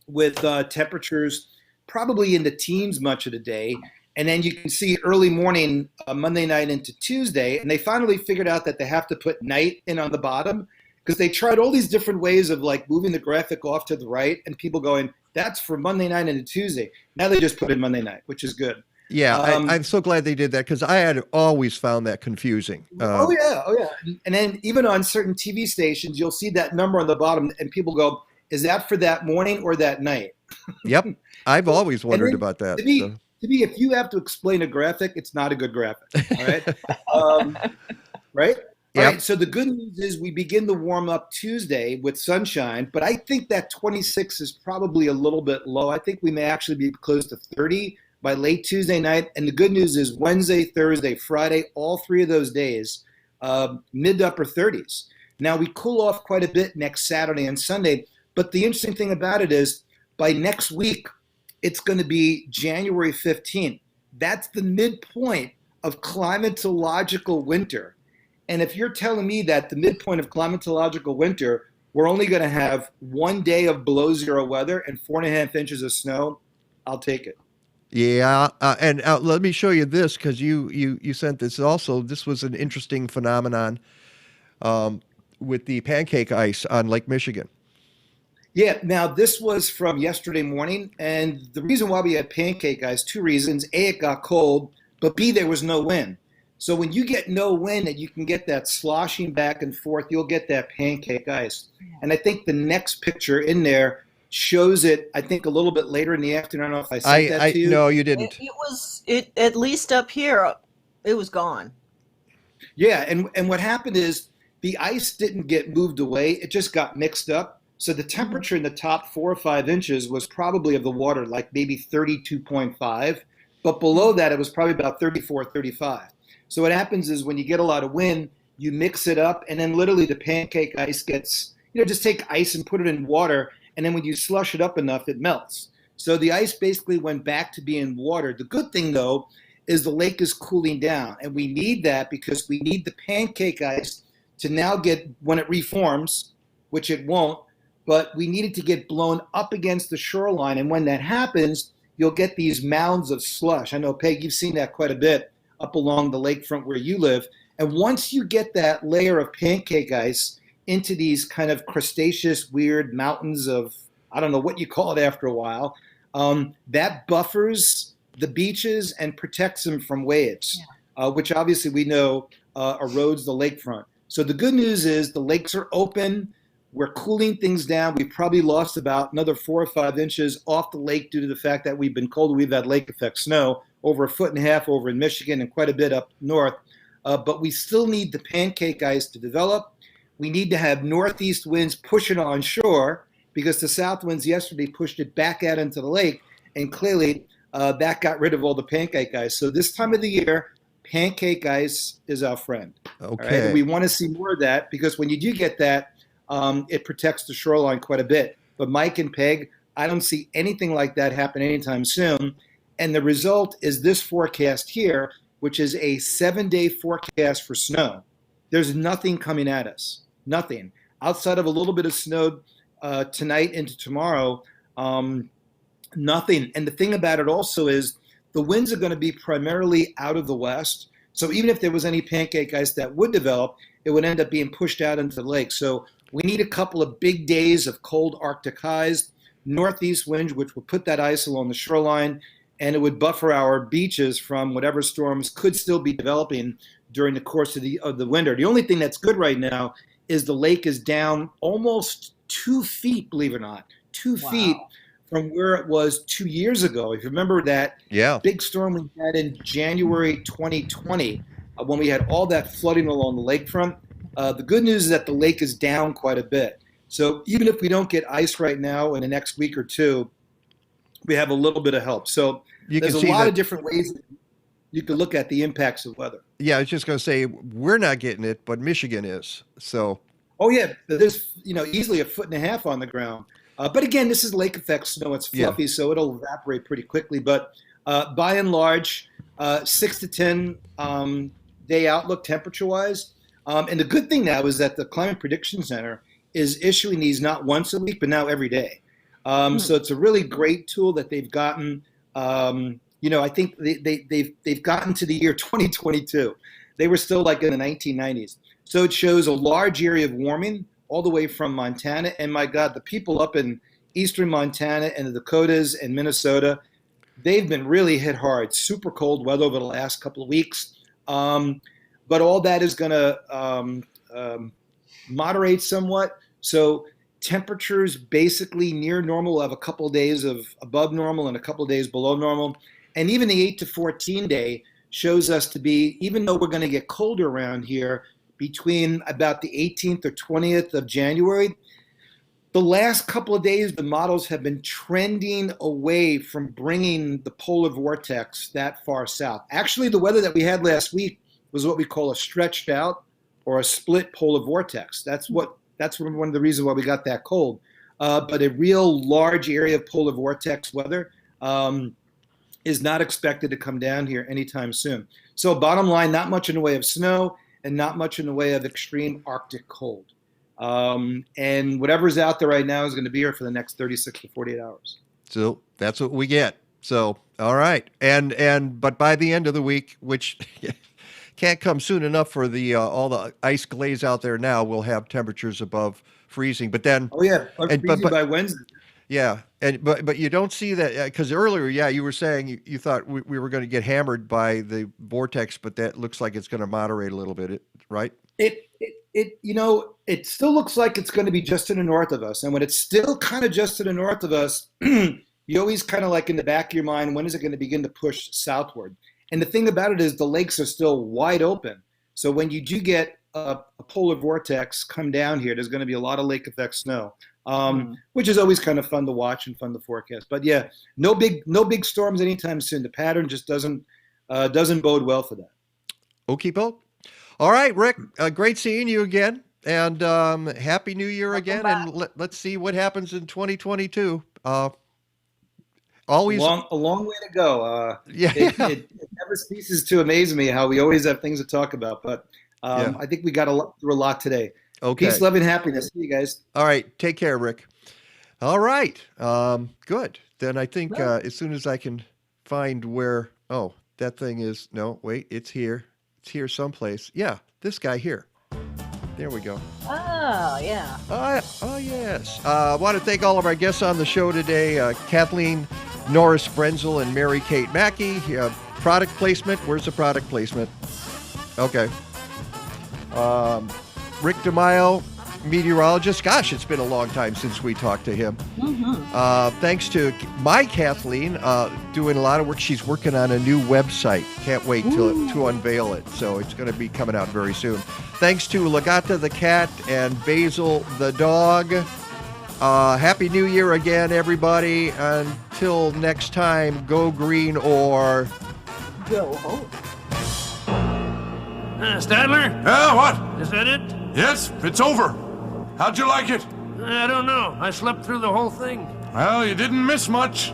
with temperatures probably in the teens much of the day. And then you can see early morning, Monday night into Tuesday, and they finally figured out that they have to put night in on the bottom because they tried all these different ways of like moving the graphic off to the right and people going, that's for Monday night into Tuesday. Now they just put in Monday night, which is good. Yeah, I'm so glad they did that because I had always found that confusing. Oh yeah. And then even on certain TV stations, you'll see that number on the bottom and people go, is that for that morning or that night? Yep, I've always wondered about that. To me, if you have to explain a graphic, it's not a good graphic, all right? Right? Yep. All right, so the good news is we begin to warm up Tuesday with sunshine, but I think that 26 is probably a little bit low. I think we may actually be close to 30 by late Tuesday night. And the good news is Wednesday, Thursday, Friday, all 3 of those days, mid to upper 30s. Now we cool off quite a bit next Saturday and Sunday, but the interesting thing about it is by next week, it's going to be January 15th. That's the midpoint of climatological winter. And if you're telling me that the midpoint of climatological winter, we're only going to have 1 day of below zero weather and 4.5 inches of snow, I'll take it. Yeah, and let me show you this because you sent this also. This was an interesting phenomenon with the pancake ice on Lake Michigan. Yeah, now this was from yesterday morning, and the reason why we had pancake ice, 2 reasons. A, it got cold, but B, there was no wind. So when you get no wind and you can get that sloshing back and forth, you'll get that pancake ice. And I think the next picture in there shows it, I think, a little bit later in the afternoon. I don't know if I sent that to you. No, you didn't. It at least up here, it was gone. Yeah, and what happened is the ice didn't get moved away. It just got mixed up. So the temperature in the top 4 or 5 inches was probably of the water, like maybe 32.5. But below that, it was probably about 34, 35. So what happens is when you get a lot of wind, you mix it up, and then literally the pancake ice gets, just take ice and put it in water, and then when you slush it up enough, it melts. So the ice basically went back to being water. The good thing, though, is the lake is cooling down, and we need that because we need the pancake ice to now get, when it reforms, which it won't, but we need it to get blown up against the shoreline, and when that happens, you'll get these mounds of slush. I know, Peg, you've seen that quite a bit up along the lakefront where you live. And once you get that layer of pancake ice into these kind of crustaceous, weird mountains of, I don't know what you call it after a while, that buffers the beaches and protects them from waves, which obviously we know erodes the lakefront. So the good news is the lakes are open. We're cooling things down. We've probably lost about another 4 or 5 inches off the lake due to the fact that we've been cold. We've had lake effect snow over 1.5 feet over in Michigan and quite a bit up north. But we still need the pancake ice to develop. We need to have northeast winds pushing on shore because the south winds yesterday pushed it back out into the lake. And clearly that got rid of all the pancake ice. So this time of the year, pancake ice is our friend. Okay. Right? We want to see more of that because when you do get that, it protects the shoreline quite a bit. But Mike and Peg, I don't see anything like that happen anytime soon. And the result is this forecast here, which is a 7-day forecast for snow. There's nothing coming at us, nothing. Outside of a little bit of snow tonight into tomorrow, nothing. And the thing about it also is the winds are going to be primarily out of the west. So even if there was any pancake ice that would develop, it would end up being pushed out into the lake. So we need a couple of big days of cold Arctic highs, northeast winds, which will put that ice along the shoreline, and it would buffer our beaches from whatever storms could still be developing during the course of the winter. The only thing that's good right now is the lake is down almost 2 feet, believe it or not, 2 feet from where it was 2 years ago. If you remember that big storm we had in January 2020, when we had all that flooding along the lakefront, the good news is that the lake is down quite a bit. So even if we don't get ice right now in the next week or two, we have a little bit of help. So there's a lot of different ways you can look at the impacts of weather. Yeah, I was just going to say, we're not getting it, but Michigan is. So. Oh, yeah. There's, easily 1.5 feet on the ground. But again, this is lake effect snow. It's fluffy, so it'll evaporate pretty quickly. But by and large, 6 to 10 day outlook temperature-wise. And the good thing now is that the Climate Prediction Center is issuing these not once a week, but now every day. So it's a really great tool that they've gotten. I think they've gotten to the year 2022. They were still like in the 1990s. So it shows a large area of warming all the way from Montana. And my God, the people up in eastern Montana and the Dakotas and Minnesota, they've been really hit hard. Super cold weather over the last couple of weeks. But all that is going to moderate somewhat. So temperatures basically near normal. We'll have a couple of days of above normal and a couple of days below normal. And even the 8 to 14 day shows us to be, even though we're going to get colder around here between about the 18th or 20th of January, the last couple of days, the models have been trending away from bringing the polar vortex that far south. Actually, the weather that we had last week was what we call a stretched out or a split polar vortex. That's one of the reasons why we got that cold. But a real large area of polar vortex weather is not expected to come down here anytime soon. So bottom line, not much in the way of snow and not much in the way of extreme Arctic cold. And whatever's out there right now is going to be here for the next 36 to 48 hours. So that's what we get. So, all right. But by the end of the week, which can't come soon enough for the all the ice glaze out there now, we'll have temperatures above freezing. But then, freezing by Wednesday. Yeah, but you don't see that because earlier, you were saying you thought we were going to get hammered by the vortex, but that looks like it's going to moderate a little bit, right? It still looks like it's going to be just to the north of us, and when it's still kind of just to the north of us, you always kind of like in the back of your mind, when is it going to begin to push southward? And the thing about it is the lakes are still wide open, so when you do get a polar vortex come down here, there's going to be a lot of lake effect snow. Which is always kind of fun to watch and fun to forecast. But yeah, no big storms anytime soon. The pattern just doesn't bode well for that. Okie poke. All right, Rick, great seeing you again, and Happy New Year again. And let's see what happens in 2022. Always a long way to go. It never ceases to amaze me how we always have things to talk about. But I think we got through a lot today. Okay. Peace, love, and happiness. See you guys. All right. Take care, Rick. All right. Good. Then I think as soon as I can find where, that thing is, no, wait, it's here. It's here someplace. Yeah, this guy here. There we go. Oh, yeah. Oh, yes. I want to thank all of our guests on the show today. Kathleen, Norris, Brenzel, and Mary Kate Mackey. Product placement. Where's the product placement? Okay. Rick DiMaio, meteorologist. Gosh, it's been a long time since we talked to him. Thanks to my Kathleen, doing a lot of work. She's working on a new website. Can't wait to unveil it. So it's going to be coming out very soon. Thanks to Lagata the cat and Basil the dog. Happy New Year again, everybody. Until next time, go green or go home. Stadler? Yeah, what? Is that it? Yes, it's over. How'd you like it? I don't know. I slept through the whole thing. Well, you didn't miss much.